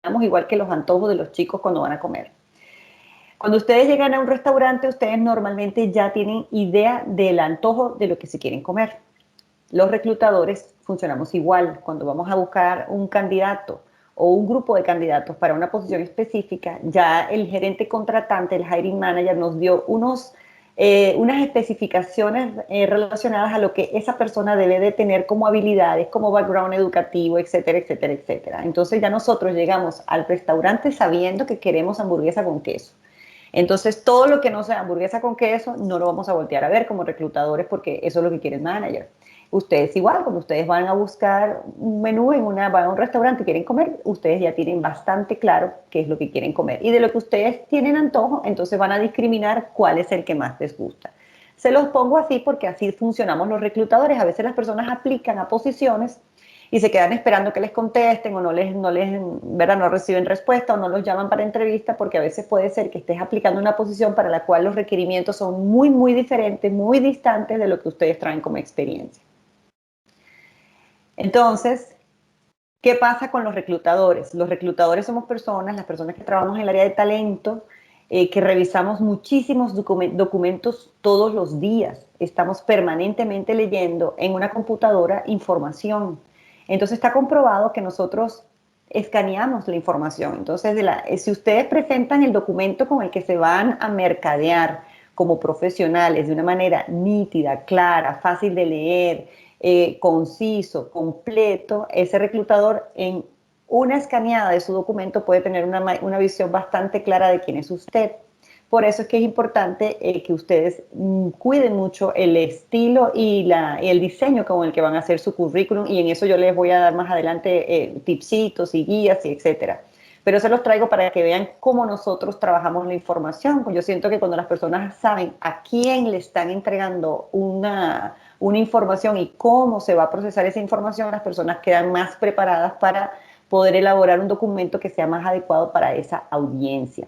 funcionamos igual que los antojos de los chicos cuando van a comer. Cuando ustedes llegan a un restaurante, ustedes normalmente ya tienen idea del antojo de lo que se quieren comer. Los reclutadores funcionamos igual. Cuando vamos a buscar un candidato o un grupo de candidatos para una posición específica, ya el gerente contratante, el hiring manager, nos dio unas especificaciones relacionadas a lo que esa persona debe de tener como habilidades, como background educativo, etcétera, etcétera, etcétera. Entonces ya nosotros llegamos al restaurante sabiendo que queremos hamburguesa con queso. Entonces, todo lo que no sea hamburguesa con queso, no lo vamos a voltear a ver como reclutadores porque eso es lo que quiere el manager. Ustedes igual, cuando ustedes van a buscar un menú van a un restaurante y quieren comer, ustedes ya tienen bastante claro qué es lo que quieren comer. Y de lo que ustedes tienen antojo, entonces van a discriminar cuál es el que más les gusta. Se los pongo así porque así funcionamos los reclutadores. A veces las personas aplican a posiciones y se quedan esperando que les contesten o ¿verdad? No reciben respuesta o no los llaman para entrevista porque a veces puede ser que estés aplicando una posición para la cual los requerimientos son muy, muy diferentes, muy distantes de lo que ustedes traen como experiencia. Entonces, ¿qué pasa con los reclutadores? Los reclutadores somos personas, las personas que trabajamos en el área de talento, que revisamos muchísimos documentos todos los días. Estamos permanentemente leyendo en una computadora información. Entonces está comprobado que nosotros escaneamos la información. Entonces, si ustedes presentan el documento con el que se van a mercadear como profesionales de una manera nítida, clara, fácil de leer, conciso, completo, ese reclutador en una escaneada de su documento puede tener una visión bastante clara de quién es usted. Por eso es que es importante que ustedes cuiden mucho el estilo y el diseño con el que van a hacer su currículum, y en eso yo les voy a dar más adelante tipsitos y guías y etcétera. Pero se los traigo para que vean cómo nosotros trabajamos la información. Pues yo siento que cuando las personas saben a quién le están entregando una información y cómo se va a procesar esa información, las personas quedan más preparadas para poder elaborar un documento que sea más adecuado para esa audiencia.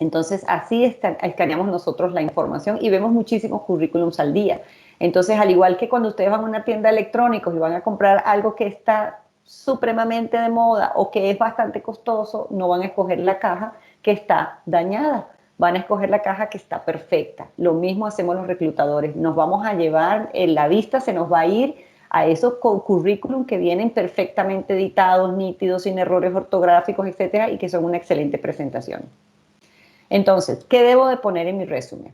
Entonces, así escaneamos nosotros la información y vemos muchísimos currículums al día. Entonces, al igual que cuando ustedes van a una tienda de electrónicos y van a comprar algo que está supremamente de moda o que es bastante costoso, no van a escoger la caja que está dañada, van a escoger la caja que está perfecta. Lo mismo hacemos los reclutadores. Nos vamos a llevar, en la vista se nos va a ir a esos currículum que vienen perfectamente editados, nítidos, sin errores ortográficos, etcétera, y que son una excelente presentación. Entonces, ¿qué debo de poner en mi resumen?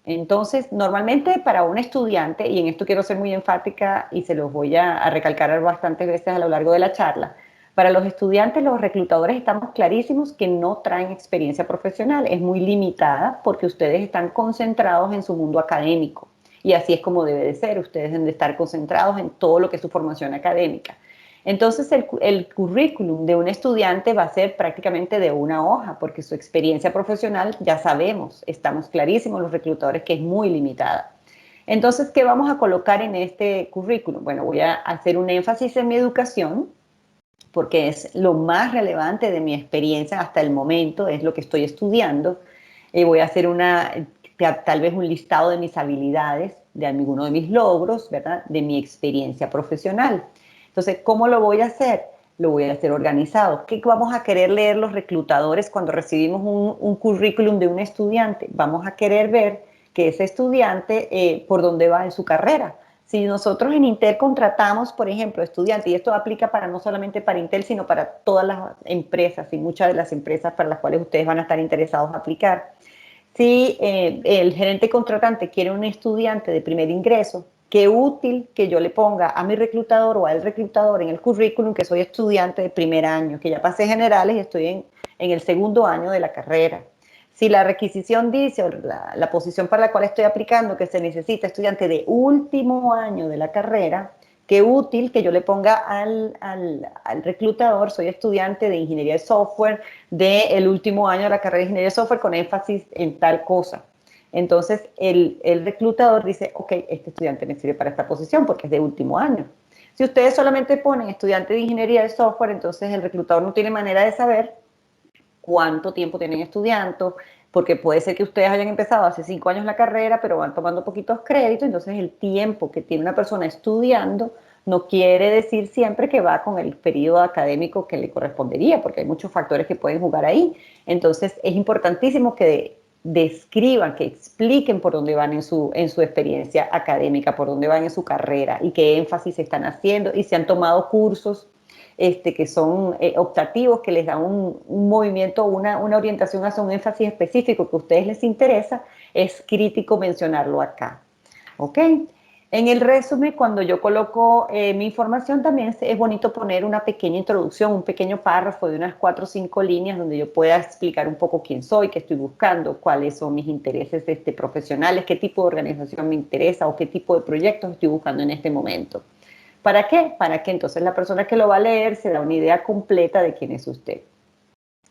Entonces, normalmente para un estudiante, y en esto quiero ser muy enfática y se los voy a recalcar bastantes veces a lo largo de la charla, para los estudiantes, los reclutadores estamos clarísimos que no traen experiencia profesional, es muy limitada porque ustedes están concentrados en su mundo académico, y así es como debe de ser, ustedes deben de estar concentrados en todo lo que es su formación académica. Entonces, el currículum de un estudiante va a ser prácticamente de una hoja, porque su experiencia profesional, ya sabemos, estamos clarísimos los reclutadores que es muy limitada. Entonces, ¿qué vamos a colocar en este currículum? Bueno, voy a hacer un énfasis en mi educación, porque es lo más relevante de mi experiencia hasta el momento, es lo que estoy estudiando. Voy a hacer tal vez un listado de mis habilidades, de alguno de mis logros, ¿verdad? De mi experiencia profesional. Entonces, ¿cómo lo voy a hacer? Lo voy a hacer organizado. ¿Qué vamos a querer leer los reclutadores cuando recibimos un currículum de un estudiante? Vamos a querer ver que ese estudiante por dónde va en su carrera. Si nosotros en Intel contratamos, por ejemplo, estudiantes, y esto aplica para no solamente para Intel, sino para todas las empresas y muchas de las empresas para las cuales ustedes van a estar interesados en aplicar. Si el gerente contratante quiere un estudiante de primer ingreso, qué útil que yo le ponga a mi reclutador o al reclutador en el currículum que soy estudiante de primer año, que ya pasé generales y estoy en el segundo año de la carrera. Si la requisición dice, o la posición para la cual estoy aplicando, que se necesita estudiante de último año de la carrera, qué útil que yo le ponga al reclutador, soy estudiante de ingeniería de software del último año de la carrera de ingeniería de software con énfasis en tal cosa. Entonces, el reclutador dice, ok, este estudiante me sirve para esta posición porque es de último año. Si ustedes solamente ponen estudiante de ingeniería de software, entonces el reclutador no tiene manera de saber cuánto tiempo tienen estudiando, porque puede ser que ustedes hayan empezado hace 5 años la carrera, pero van tomando poquitos créditos, entonces el tiempo que tiene una persona estudiando no quiere decir siempre que va con el periodo académico que le correspondería, porque hay muchos factores que pueden jugar ahí. Entonces, es importantísimo que describan, que expliquen por dónde van en su experiencia académica, por dónde van en su carrera y qué énfasis están haciendo y si han tomado cursos que son optativos, que les dan un movimiento, una orientación hacia un énfasis específico que a ustedes les interesa, es crítico mencionarlo acá. ¿Ok? En el resumen, cuando yo coloco mi información, también es bonito poner una pequeña introducción, un pequeño párrafo de unas 4 o 5 líneas donde yo pueda explicar un poco quién soy, qué estoy buscando, cuáles son mis intereses profesionales, qué tipo de organización me interesa o qué tipo de proyectos estoy buscando en este momento. ¿Para qué? Para que entonces la persona que lo va a leer se da una idea completa de quién es usted.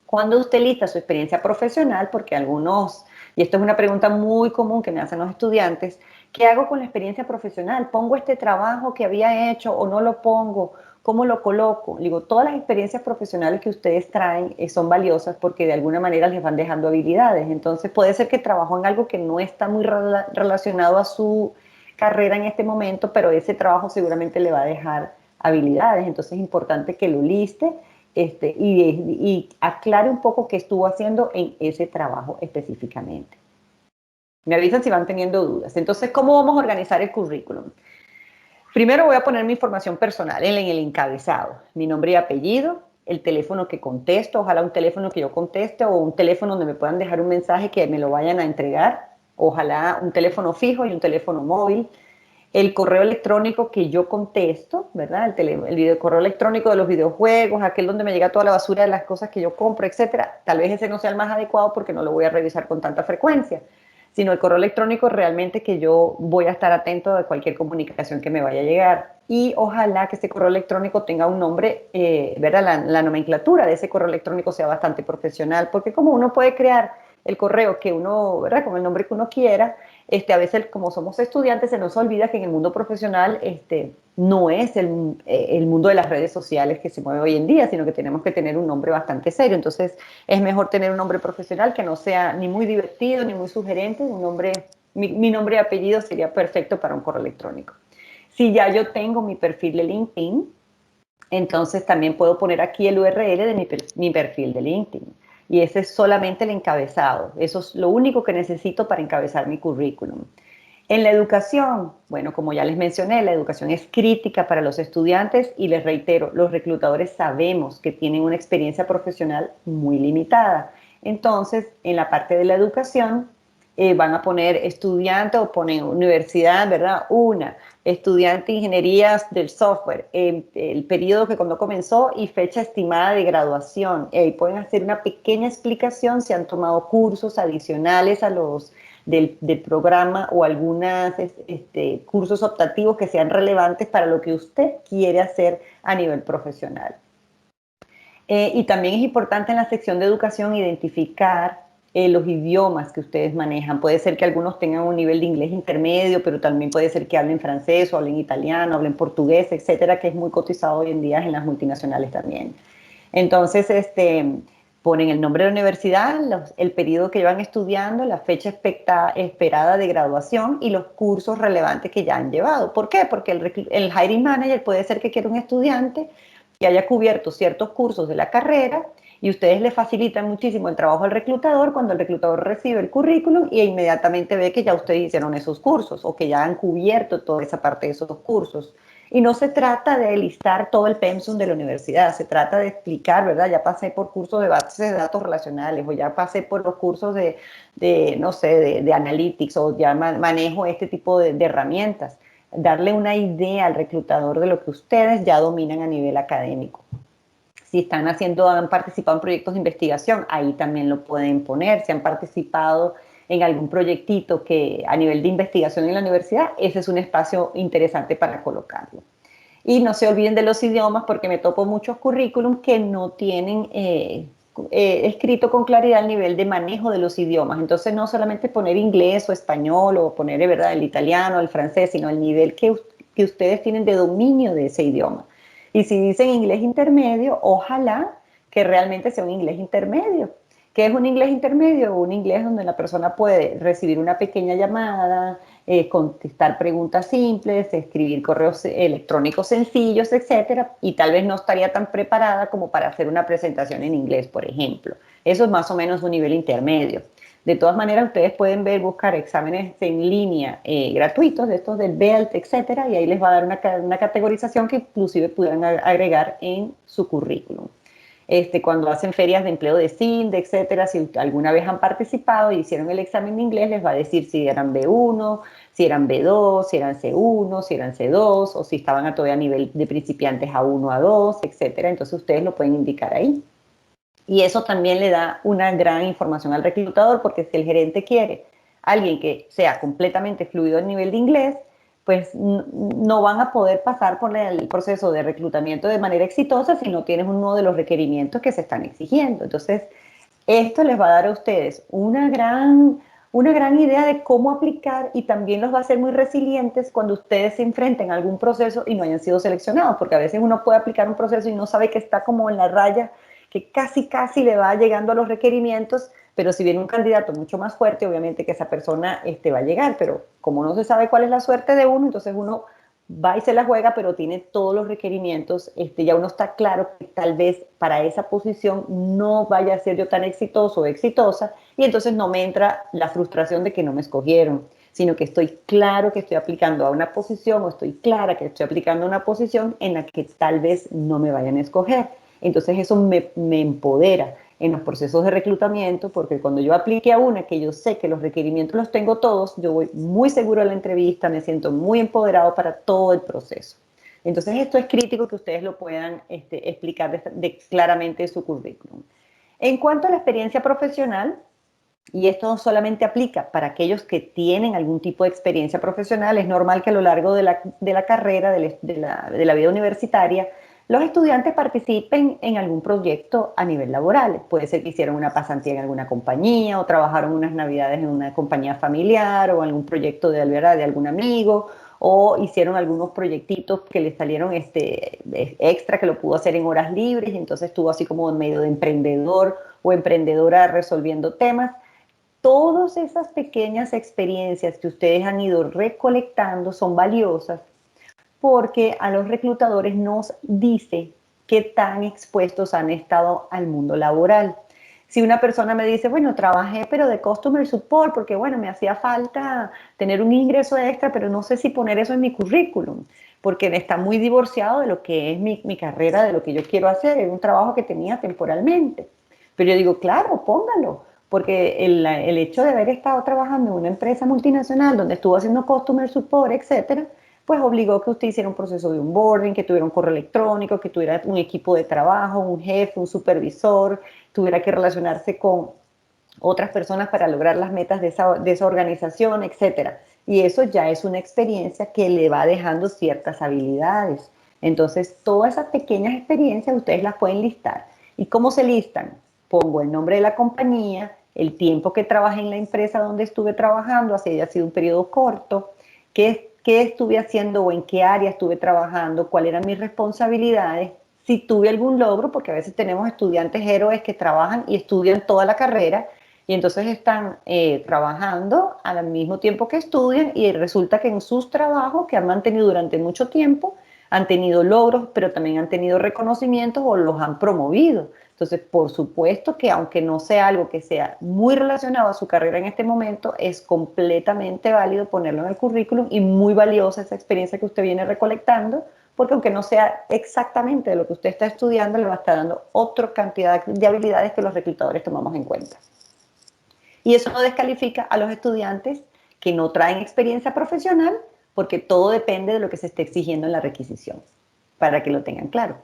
Cuando usted lista su experiencia profesional, porque algunos, y esto es una pregunta muy común que me hacen los estudiantes, ¿qué hago con la experiencia profesional? ¿Pongo este trabajo que había hecho o no lo pongo? ¿Cómo lo coloco? Digo, todas las experiencias profesionales que ustedes traen son valiosas porque de alguna manera les van dejando habilidades. Entonces puede ser que trabajó en algo que no está muy relacionado a su carrera en este momento, pero ese trabajo seguramente le va a dejar habilidades. Entonces es importante que lo liste y aclare un poco qué estuvo haciendo en ese trabajo específicamente. Me avisan si van teniendo dudas. Entonces, ¿cómo vamos a organizar el currículum? Primero voy a poner mi información personal en el encabezado, mi nombre y apellido, el teléfono que contesto, ojalá un teléfono que yo conteste o un teléfono donde me puedan dejar un mensaje que me lo vayan a entregar, ojalá un teléfono fijo y un teléfono móvil, el correo electrónico que yo contesto, ¿verdad? El correo electrónico de los videojuegos, aquel donde me llega toda la basura de las cosas que yo compro, etcétera. Tal vez ese no sea el más adecuado porque no lo voy a revisar con tanta frecuencia, sino el correo electrónico realmente que yo voy a estar atento de cualquier comunicación que me vaya a llegar. Y ojalá que ese correo electrónico tenga un nombre, ¿verdad? La nomenclatura de ese correo electrónico sea bastante profesional, porque como uno puede crear el correo que uno, ¿verdad? Con el nombre que uno quiera, a veces como somos estudiantes se nos olvida que en el mundo profesional no es el mundo de las redes sociales que se mueve hoy en día, sino que tenemos que tener un nombre bastante serio. Entonces es mejor tener un nombre profesional que no sea ni muy divertido ni muy sugerente. Mi nombre y apellido sería perfecto para un correo electrónico. Si ya yo tengo mi perfil de LinkedIn, entonces también puedo poner aquí el URL de mi perfil de LinkedIn. Y ese es solamente el encabezado. Eso es lo único que necesito para encabezar mi currículum. En la educación, bueno, como ya les mencioné, la educación es crítica para los estudiantes y les reitero, los reclutadores sabemos que tienen una experiencia profesional muy limitada. Entonces, en la parte de la educación, van a poner estudiante o ponen universidad, ¿verdad? Una, estudiante de ingenierías del software, el periodo que cuando comenzó y fecha estimada de graduación. Pueden hacer una pequeña explicación si han tomado cursos adicionales a los del programa o algunos cursos optativos que sean relevantes para lo que usted quiere hacer a nivel profesional. Y también es importante en la sección de educación identificar los idiomas que ustedes manejan. Puede ser que algunos tengan un nivel de inglés intermedio, pero también puede ser que hablen francés o hablen italiano, hablen portugués, etcétera, que es muy cotizado hoy en día en las multinacionales también. Entonces, ponen el nombre de la universidad, el periodo que llevan estudiando, la fecha esperada de graduación y los cursos relevantes que ya han llevado. ¿Por qué? Porque el hiring manager puede ser que quiera un estudiante que haya cubierto ciertos cursos de la carrera y ustedes le facilitan muchísimo el trabajo al reclutador cuando el reclutador recibe el currículum y inmediatamente ve que ya ustedes hicieron esos cursos o que ya han cubierto toda esa parte de esos cursos. Y no se trata de listar todo el pensum de la universidad, se trata de explicar, ¿verdad? Ya pasé por cursos de bases de datos relacionales o ya pasé por los cursos no sé, de analytics o ya manejo este tipo de herramientas. Darle una idea al reclutador de lo que ustedes ya dominan a nivel académico. Si han participado en proyectos de investigación, ahí también lo pueden poner. Si han participado en algún proyectito que a nivel de investigación en la universidad, ese es un espacio interesante para colocarlo. Y no se olviden de los idiomas porque me topo muchos currículums que no tienen escrito con claridad el nivel de manejo de los idiomas. Entonces no solamente poner inglés o español o poner, ¿verdad?, el italiano, el francés, sino el nivel que ustedes tienen de dominio de ese idioma. Y si dicen inglés intermedio, ojalá que realmente sea un inglés intermedio. ¿Qué es un inglés intermedio? Un inglés donde la persona puede recibir una pequeña llamada, contestar preguntas simples, escribir correos electrónicos sencillos, etcétera, y tal vez no estaría tan preparada como para hacer una presentación en inglés, por ejemplo. Eso es más o menos un nivel intermedio. De todas maneras, ustedes pueden buscar exámenes en línea gratuitos, de estos del BELT, etcétera, y ahí les va a dar una categorización que inclusive pudieran agregar en su currículum. Cuando hacen ferias de empleo de CINDE, etcétera, si alguna vez han participado y hicieron el examen de inglés, les va a decir si eran B1, si eran B2, si eran C1, si eran C2, o si estaban todavía a nivel de principiantes A1, A2, etcétera. Entonces ustedes lo pueden indicar ahí. Y eso también le da una gran información al reclutador, porque si el gerente quiere alguien que sea completamente fluido a nivel de inglés, pues no van a poder pasar por el proceso de reclutamiento de manera exitosa si no tienes uno de los requerimientos que se están exigiendo. Entonces, esto les va a dar a ustedes una gran idea de cómo aplicar, y también los va a hacer muy resilientes cuando ustedes se enfrenten a algún proceso y no hayan sido seleccionados, porque a veces uno puede aplicar un proceso y no sabe que está como en la raya, que casi le va llegando a los requerimientos, pero si viene un candidato mucho más fuerte, obviamente que esa persona va a llegar, pero como no se sabe cuál es la suerte de uno, entonces uno va y se la juega, pero tiene todos los requerimientos, ya uno está claro que tal vez para esa posición no vaya a ser yo tan exitoso o exitosa, y entonces no me entra la frustración de que no me escogieron, sino que estoy claro que estoy aplicando a una posición, o estoy clara que estoy aplicando a una posición en la que tal vez no me vayan a escoger. Entonces eso me empodera en los procesos de reclutamiento, porque cuando yo aplique a una que yo sé que los requerimientos los tengo todos, yo voy muy seguro a la entrevista, me siento muy empoderado para todo el proceso. Entonces esto es crítico que ustedes lo puedan explicar claramente en su currículum. En cuanto a la experiencia profesional, y esto no solamente aplica para aquellos que tienen algún tipo de experiencia profesional, es normal que a lo largo de la carrera, de la vida universitaria, los estudiantes participen en algún proyecto a nivel laboral. Puede ser que hicieron una pasantía en alguna compañía, o trabajaron unas navidades en una compañía familiar, o algún proyecto de algún amigo, o hicieron algunos proyectitos que les salieron extra, que lo pudo hacer en horas libres, y entonces estuvo así como en medio de emprendedor o emprendedora resolviendo temas. Todas esas pequeñas experiencias que ustedes han ido recolectando son valiosas, porque a los reclutadores nos dice qué tan expuestos han estado al mundo laboral. Si una persona me dice, bueno, trabajé pero de customer support porque, bueno, me hacía falta tener un ingreso extra, pero no sé si poner eso en mi currículum, porque está muy divorciado de lo que es mi carrera, de lo que yo quiero hacer, es un trabajo que tenía temporalmente. Pero yo digo, claro, póngalo, porque el hecho de haber estado trabajando en una empresa multinacional donde estuvo haciendo customer support, etcétera, pues obligó que usted hiciera un proceso de onboarding, que tuviera un correo electrónico, que tuviera un equipo de trabajo, un jefe, un supervisor, tuviera que relacionarse con otras personas para lograr las metas de esa organización, etcétera. Y eso ya es una experiencia que le va dejando ciertas habilidades. Entonces, todas esas pequeñas experiencias ustedes las pueden listar. ¿Y cómo se listan? Pongo el nombre de la compañía, el tiempo que trabajé en la empresa donde estuve trabajando, así haya sido un periodo corto, qué estuve haciendo o en qué área estuve trabajando, cuáles eran mis responsabilidades, si tuve algún logro, porque a veces tenemos estudiantes héroes que trabajan y estudian toda la carrera, y entonces están trabajando al mismo tiempo que estudian, y resulta que en sus trabajos que han mantenido durante mucho tiempo han tenido logros, pero también han tenido reconocimientos o los han promovido. Entonces, por supuesto que aunque no sea algo que sea muy relacionado a su carrera en este momento, es completamente válido ponerlo en el currículum, y muy valiosa esa experiencia que usted viene recolectando, porque aunque no sea exactamente de lo que usted está estudiando, le va a estar dando otra cantidad de habilidades que los reclutadores tomamos en cuenta. Y eso no descalifica a los estudiantes que no traen experiencia profesional, porque todo depende de lo que se esté exigiendo en la requisición, para que lo tengan claro.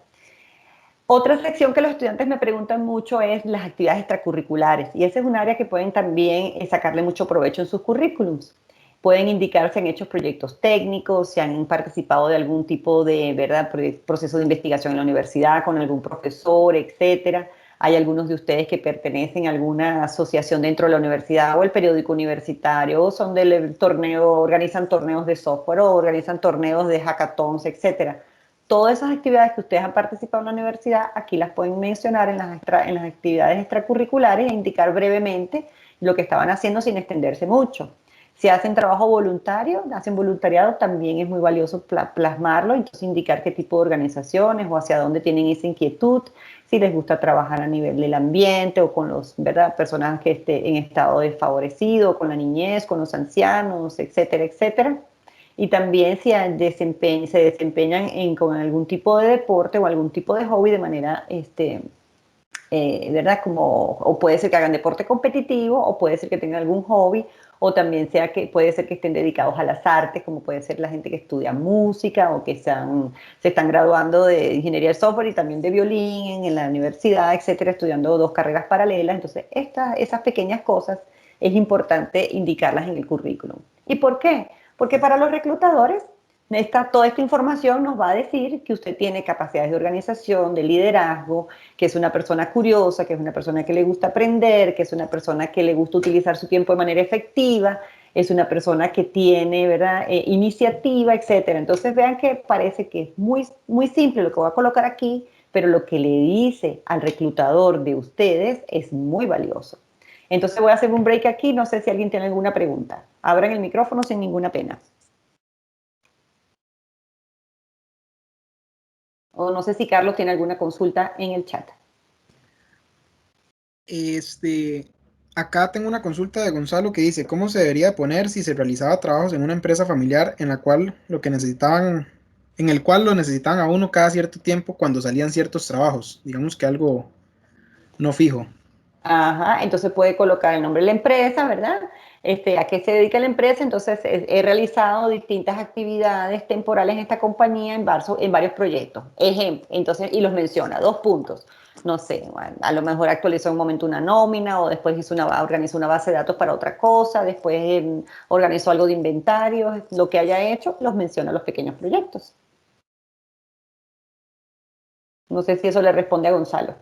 Otra sección que los estudiantes me preguntan mucho es las actividades extracurriculares, y ese es un área que pueden también sacarle mucho provecho en sus currículums. Pueden indicar si han hecho proyectos técnicos, si han participado de algún tipo de, ¿verdad?, proceso de investigación en la universidad con algún profesor, etcétera. Hay algunos de ustedes que pertenecen a alguna asociación dentro de la universidad o el periódico universitario, o son del torneo, organizan torneos de software o organizan torneos de hackathons, etcétera. Todas esas actividades que ustedes han participado en la universidad, aquí las pueden mencionar en las actividades extracurriculares, e indicar brevemente lo que estaban haciendo sin extenderse mucho. Si hacen trabajo voluntario, hacen voluntariado, también es muy valioso plasmarlo, entonces indicar qué tipo de organizaciones o hacia dónde tienen esa inquietud, si les gusta trabajar a nivel del ambiente o con los, ¿verdad?, personas que estén en estado desfavorecido, con la niñez, con los ancianos, etcétera, etcétera. Y también si se desempeñan con algún tipo de deporte o algún tipo de hobby de manera, ¿verdad? O puede ser que hagan deporte competitivo, o puede ser que tengan algún hobby, o también puede ser que estén dedicados a las artes, como puede ser la gente que estudia música o que se están graduando de ingeniería de software y también de violín en la universidad, etcétera, estudiando 2 carreras paralelas. Entonces, esas pequeñas cosas es importante indicarlas en el currículum. ¿Y por qué? Porque para los reclutadores toda esta información nos va a decir que usted tiene capacidades de organización, de liderazgo, que es una persona curiosa, que es una persona que le gusta aprender, que es una persona que le gusta utilizar su tiempo de manera efectiva, es una persona que tiene, ¿verdad?, iniciativa, etcétera. Entonces vean que parece que es muy, muy simple lo que voy a colocar aquí, pero lo que le dice al reclutador de ustedes es muy valioso. Entonces voy a hacer un break aquí, no sé si alguien tiene alguna pregunta. Abran el micrófono sin ninguna pena. O no sé si Carlos tiene alguna consulta en el chat. Acá tengo una consulta de Gonzalo que dice, ¿cómo se debería poner si se realizaba trabajos en una empresa familiar en la cual en el cual lo necesitaban a uno cada cierto tiempo cuando salían ciertos trabajos? Digamos que algo no fijo. Ajá, entonces puede colocar el nombre de la empresa, ¿verdad? A qué se dedica la empresa. Entonces, he realizado distintas actividades temporales en esta compañía en varios proyectos. Ejemplo, entonces, y los menciona, 2 puntos. No sé, a lo mejor actualizó en un momento una nómina o después organizó una base de datos para otra cosa, después organizó algo de inventario, lo que haya hecho, los menciona los pequeños proyectos. No sé si eso le responde a Gonzalo.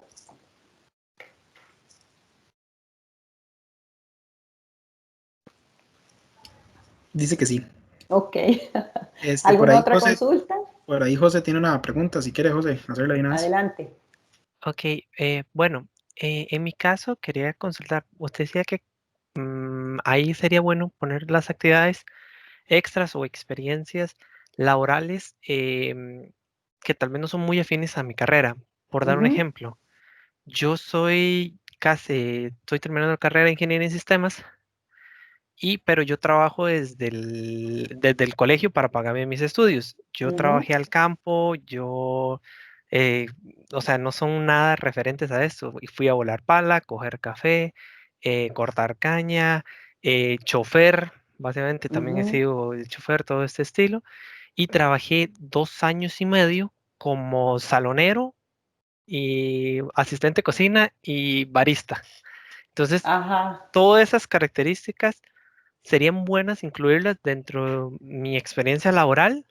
Dice que sí. Ok. Por ¿Alguna ahí otra José, consulta? por ahí José tiene una pregunta, si quiere José, hacerla de una vez. Adelante. Ok, bueno, en mi caso quería consultar, usted decía que ahí sería bueno poner las actividades extras o experiencias laborales que tal vez no son muy afines a mi carrera. Por dar un Ujú, ejemplo, yo estoy terminando la carrera de ingeniería en sistemas pero yo trabajo desde el colegio para pagarme mis estudios. Yo ujú, trabajé al campo, eh, o sea, no son nada referentes a esto. Y fui a volar pala, coger café, cortar caña, chofer, básicamente también he ujú, sido el chofer, todo este estilo. Y trabajé 2 años y medio como salonero y asistente de cocina y barista. Entonces, ajá. todas esas características serían buenas incluirlas dentro de mi experiencia laboral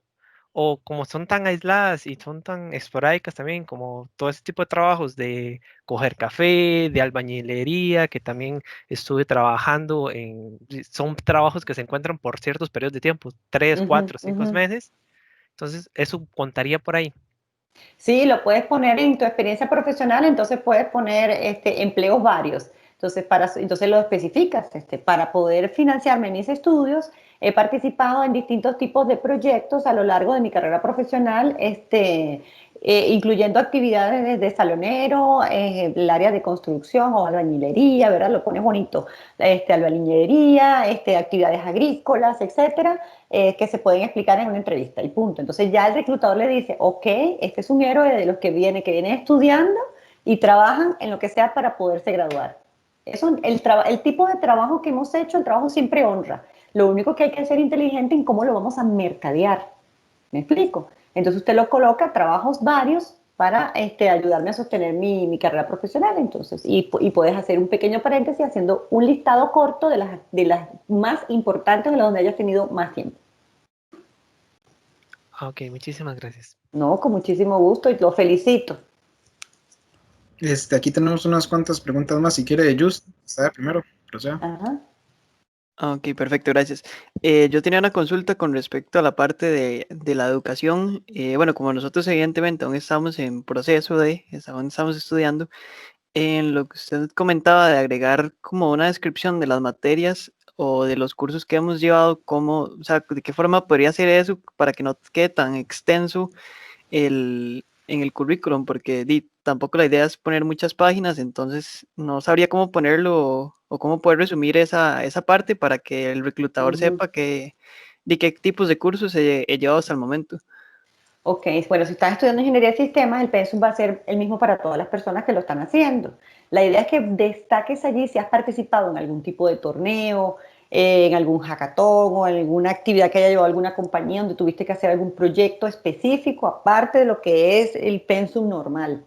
o como son tan aisladas y son tan esporádicas también como todo ese tipo de trabajos de coger café, de albañilería, que también estuve trabajando son trabajos que se encuentran por ciertos periodos de tiempo, tres, Ujú, cuatro, cinco ujú. meses. Entonces, eso contaría por ahí. Sí, lo puedes poner en tu experiencia profesional, entonces puedes poner empleos varios. Entonces lo especificas, para poder financiarme mis estudios, he participado en distintos tipos de proyectos a lo largo de mi carrera profesional, incluyendo actividades desde salonero, el área de construcción o albañilería, ¿verdad? Lo pones bonito, albañilería, actividades agrícolas, etcétera, que se pueden explicar en una entrevista y punto. Entonces ya el reclutador le dice, ok, este es un héroe de los que viene estudiando y trabajan en lo que sea para poderse graduar. El tipo de trabajo que hemos hecho, el trabajo siempre honra. Lo único que hay que ser inteligente en cómo lo vamos a mercadear. ¿Me explico? Entonces usted lo coloca, trabajos varios para ayudarme a sostener mi carrera profesional. Entonces, y puedes hacer un pequeño paréntesis haciendo un listado corto de las más importantes, de las donde hayas tenido más tiempo. Ah, ok, muchísimas gracias. No, con muchísimo gusto y lo felicito. Aquí tenemos unas cuantas preguntas más, si quiere Just, está de primero, o sea. Ajá. Ok, perfecto, gracias. Yo tenía una consulta con respecto a la parte de la educación. Bueno, como nosotros evidentemente aún estamos en proceso aún estamos estudiando, en lo que usted comentaba de agregar como una descripción de las materias o de los cursos que hemos llevado, cómo, o sea, de qué forma podría ser eso para que no quede tan extenso en el currículum, porque tampoco la idea es poner muchas páginas, entonces no sabría cómo ponerlo o cómo poder resumir esa parte para que el reclutador sepa de qué tipos de cursos he llevado hasta el momento. Ok, bueno, si estás estudiando ingeniería de sistemas, el pensum va a ser el mismo para todas las personas que lo están haciendo. La idea es que destaques allí si has participado en algún tipo de torneo, en algún hackathon o en alguna actividad que haya llevado alguna compañía donde tuviste que hacer algún proyecto específico, aparte de lo que es el pensum normal.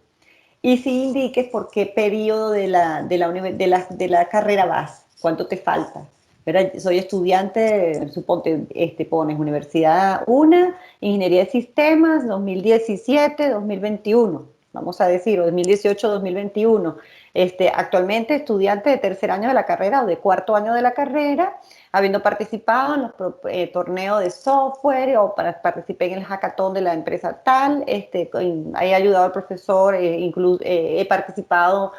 Y si indiques por qué periodo de la carrera vas, cuánto te falta. ¿Verdad? Soy estudiante, suponte, pones Universidad 1, Ingeniería de Sistemas, 2017, 2021, vamos a decir, o 2018, 2021. Actualmente estudiante de tercer año de la carrera o de cuarto año de la carrera, habiendo participado en los torneos de software o participé en el hackathon de la empresa tal, he ayudado al profesor, he participado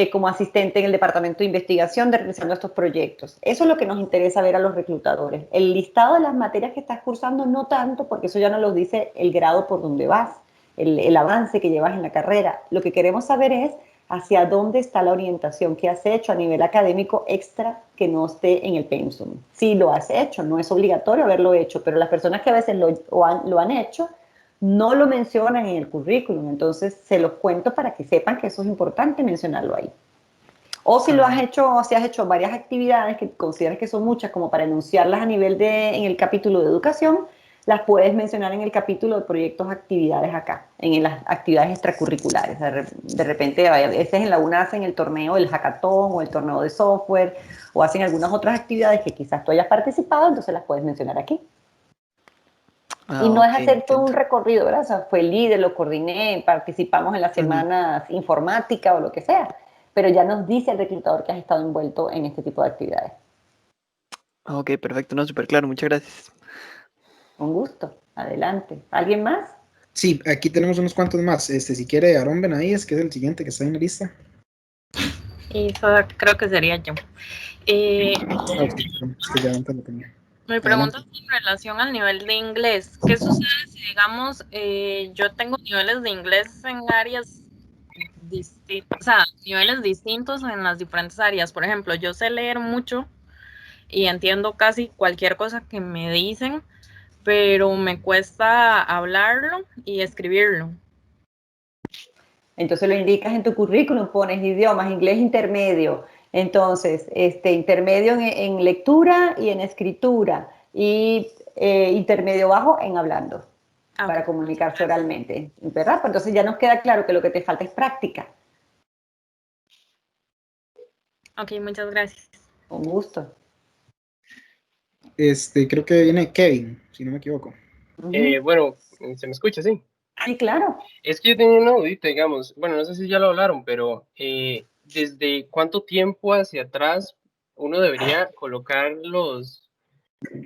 como asistente en el departamento de investigación realizando estos proyectos. Eso es lo que nos interesa ver a los reclutadores. El listado de las materias que estás cursando no tanto, porque eso ya nos lo dice el grado por donde vas, el avance que llevas en la carrera. Lo que queremos saber es hacia dónde está la orientación que has hecho a nivel académico extra que no esté en el pensum. Si lo has hecho, no es obligatorio haberlo hecho, pero las personas que a veces lo han hecho no lo mencionan en el currículum, entonces se los cuento para que sepan que eso es importante mencionarlo ahí. O si lo has hecho, o si has hecho varias actividades que consideras que son muchas como para enunciarlas a nivel en el capítulo de educación, las puedes mencionar en el capítulo de proyectos, actividades acá, en las actividades extracurriculares. De repente, a veces en la UNA hacen el torneo del hackathon o el torneo de software o hacen algunas otras actividades que quizás tú hayas participado, entonces las puedes mencionar aquí. Y no es hacer todo un recorrido, ¿verdad? O sea, fue el líder, lo coordiné, participamos en las semanas informática o lo que sea, pero ya nos dice el reclutador que has estado envuelto en este tipo de actividades. Ok, perfecto, no, súper claro, muchas gracias. Un gusto, adelante. ¿Alguien más? Sí, aquí tenemos unos cuantos más. Si quiere, Aarón Benavides, que es el siguiente que está en la lista. Y eso creo que sería yo. Sí, es que ya antes lo tenía. Mi pregunta es en relación al nivel de inglés. ¿Qué sucede si, digamos, yo tengo niveles de inglés en áreas distintas, o sea, niveles distintos en las diferentes áreas? Por ejemplo, yo sé leer mucho y entiendo casi cualquier cosa que me dicen, pero me cuesta hablarlo y escribirlo. Entonces lo indicas en tu currículum, pones idiomas, inglés intermedio. Entonces, intermedio en lectura y en escritura y intermedio bajo en hablando para comunicarse oralmente, ¿verdad? Pues entonces ya nos queda claro que lo que te falta es práctica. Ok, muchas gracias. Con gusto. Creo que viene Kevin, si no me equivoco. Bueno, ¿se me escucha, sí? Sí, claro. Es que yo tenía una dudita, digamos, bueno, no sé si ya lo hablaron, pero ¿desde cuánto tiempo hacia atrás uno debería colocar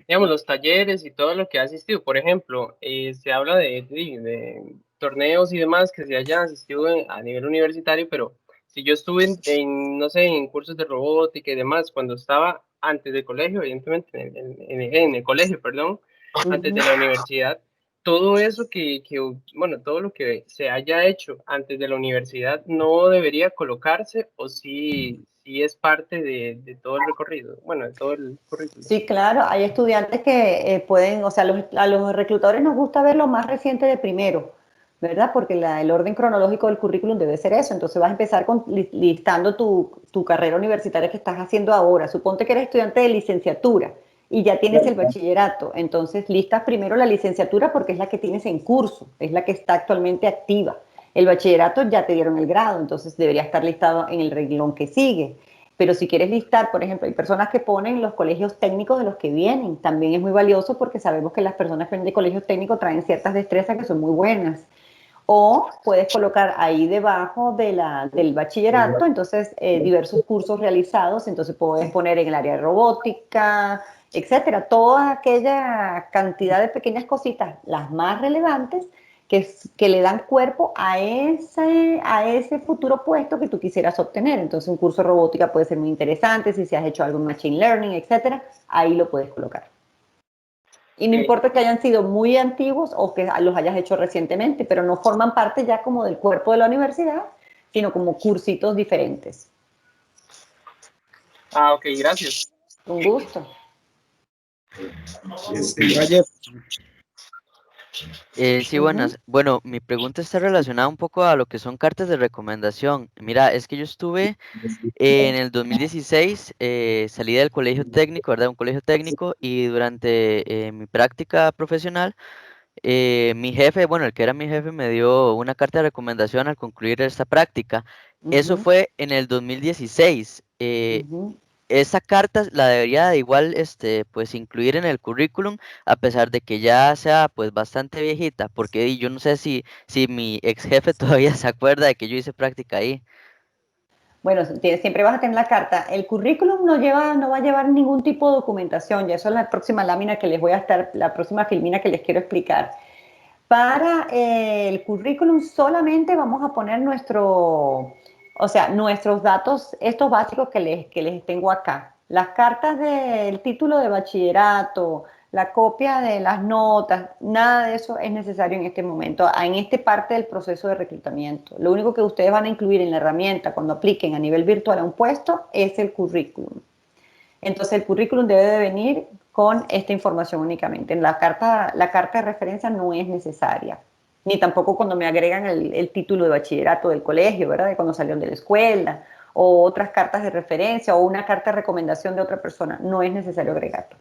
digamos, los talleres y todo lo que ha asistido? Por ejemplo, se habla de torneos y demás que se hayan asistido a nivel universitario, pero si yo estuve no sé, en cursos de robótica y demás, cuando estaba antes del colegio, evidentemente, en el colegio, perdón, antes de la universidad, todo eso bueno, todo lo que se haya hecho antes de la universidad no debería colocarse, o si es parte de todo el recorrido, bueno, de todo el currículo. Sí, claro, hay estudiantes que pueden, o sea, a los reclutadores nos gusta ver lo más reciente de primero, ¿verdad? Porque el orden cronológico del currículum debe ser eso. Entonces vas a empezar listando tu carrera universitaria que estás haciendo ahora. Suponte que eres estudiante de licenciatura y ya tienes el bachillerato. Entonces listas primero la licenciatura porque es la que tienes en curso, es la que está actualmente activa. El bachillerato ya te dieron el grado, entonces debería estar listado en el renglón que sigue. Pero si quieres listar, por ejemplo, hay personas que ponen los colegios técnicos de los que vienen. También es muy valioso porque sabemos que las personas que vienen de colegios técnicos traen ciertas destrezas que son muy buenas. O puedes colocar ahí debajo del bachillerato, entonces diversos cursos realizados, entonces puedes poner en el área de robótica, etcétera, toda aquella cantidad de pequeñas cositas, las más relevantes, que le dan cuerpo a ese futuro puesto que tú quisieras obtener. Entonces, un curso de robótica puede ser muy interesante, si se has hecho algo en Machine Learning, etcétera, ahí lo puedes colocar. Y no importa que hayan sido muy antiguos o que los hayas hecho recientemente, pero no forman parte ya como del cuerpo de la universidad, sino como cursitos diferentes. Ah, ok, gracias. Un gusto. Va Jeff. Sí, buenas. Bueno, mi pregunta está relacionada un poco a lo que son cartas de recomendación. Mira, es que yo estuve en el 2016, salí del colegio técnico, ¿verdad? Un colegio técnico, y durante mi práctica profesional, mi jefe, bueno, el que era mi jefe, me dio una carta de recomendación al concluir esta práctica. Eso Ujú, fue en el 2016. ujú. Esa carta la debería de igual, pues incluir en el currículum, a pesar de que ya sea pues bastante viejita, porque yo no sé si mi ex jefe todavía se acuerda de que yo hice práctica ahí. Bueno, siempre vas a tener la carta. El currículum no va a llevar ningún tipo de documentación, ya eso es la próxima lámina que les voy a estar, la próxima filmina que les quiero explicar. Para el currículum solamente vamos a poner nuestros datos, estos básicos que les tengo acá. Las cartas del título de bachillerato, la copia de las notas, nada de eso es necesario en este momento, en esta parte del proceso de reclutamiento. Lo único que ustedes van a incluir en la herramienta cuando apliquen a nivel virtual a un puesto es el currículum. Entonces el currículum debe de venir con esta información únicamente. La carta de referencia no es necesaria, ni tampoco cuando me agregan el título de bachillerato del colegio, ¿verdad? De cuando salieron de la escuela, o otras cartas de referencia, o una carta de recomendación de otra persona. No es necesario agregarlo.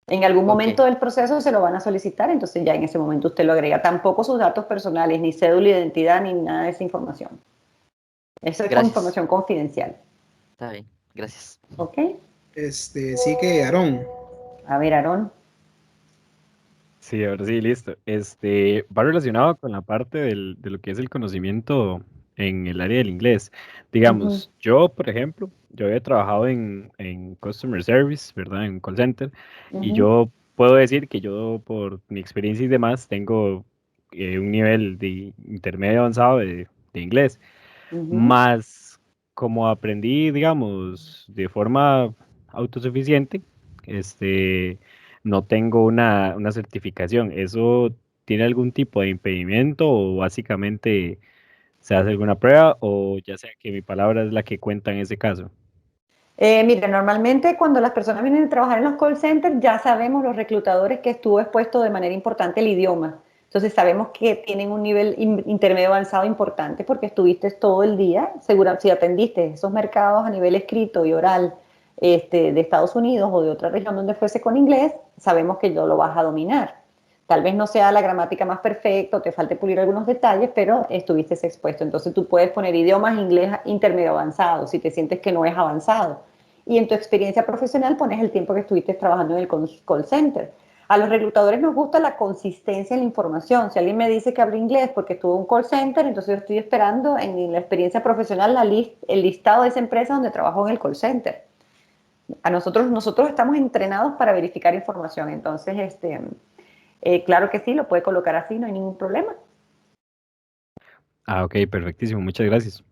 En algún Ok, momento del proceso se lo van a solicitar, entonces ya en ese momento usted lo agrega. Tampoco sus datos personales, ni cédula de identidad, ni nada de esa información. Eso es con gracias. información confidencial. Está bien, gracias. ¿Ok? Sigue Aarón. A ver, Aarón. Sí, ahora sí, listo. Va relacionado con la parte de lo que es el conocimiento en el área del inglés. Ujú, Digamos, yo, por ejemplo, yo había trabajado en Customer Service, ¿verdad? En call center, y ujú. yo puedo decir que yo, por mi experiencia y demás, tengo un nivel de intermedio avanzado de inglés. Ujú. Más como aprendí, digamos, de forma autosuficiente, no tengo una certificación. ¿Eso tiene algún tipo de impedimento o básicamente se hace alguna prueba o ya sea que mi palabra es la que cuenta en ese caso? Mira, normalmente cuando las personas vienen a trabajar en los call centers, ya sabemos los reclutadores que estuvo expuesto de manera importante el idioma. Entonces sabemos que tienen un nivel intermedio avanzado importante porque estuviste todo el día, segura, si atendiste esos mercados a nivel escrito y oral de Estados Unidos o de otra región donde fuese con inglés, sabemos que lo vas a dominar. Tal vez no sea la gramática más perfecta o te falte pulir algunos detalles, pero estuviste expuesto. Entonces tú puedes poner idiomas inglés intermedio avanzado si te sientes que no es avanzado. Y en tu experiencia profesional pones el tiempo que estuviste trabajando en el call center. A los reclutadores nos gusta la consistencia en la información. Si alguien me dice que habla inglés porque estuvo en un call center, entonces yo estoy esperando en la experiencia profesional el listado de esa empresa donde trabajó en el call center. Nosotros estamos entrenados para verificar información. Entonces, claro que sí, lo puede colocar así, no hay ningún problema. Ah, ok, perfectísimo, muchas gracias.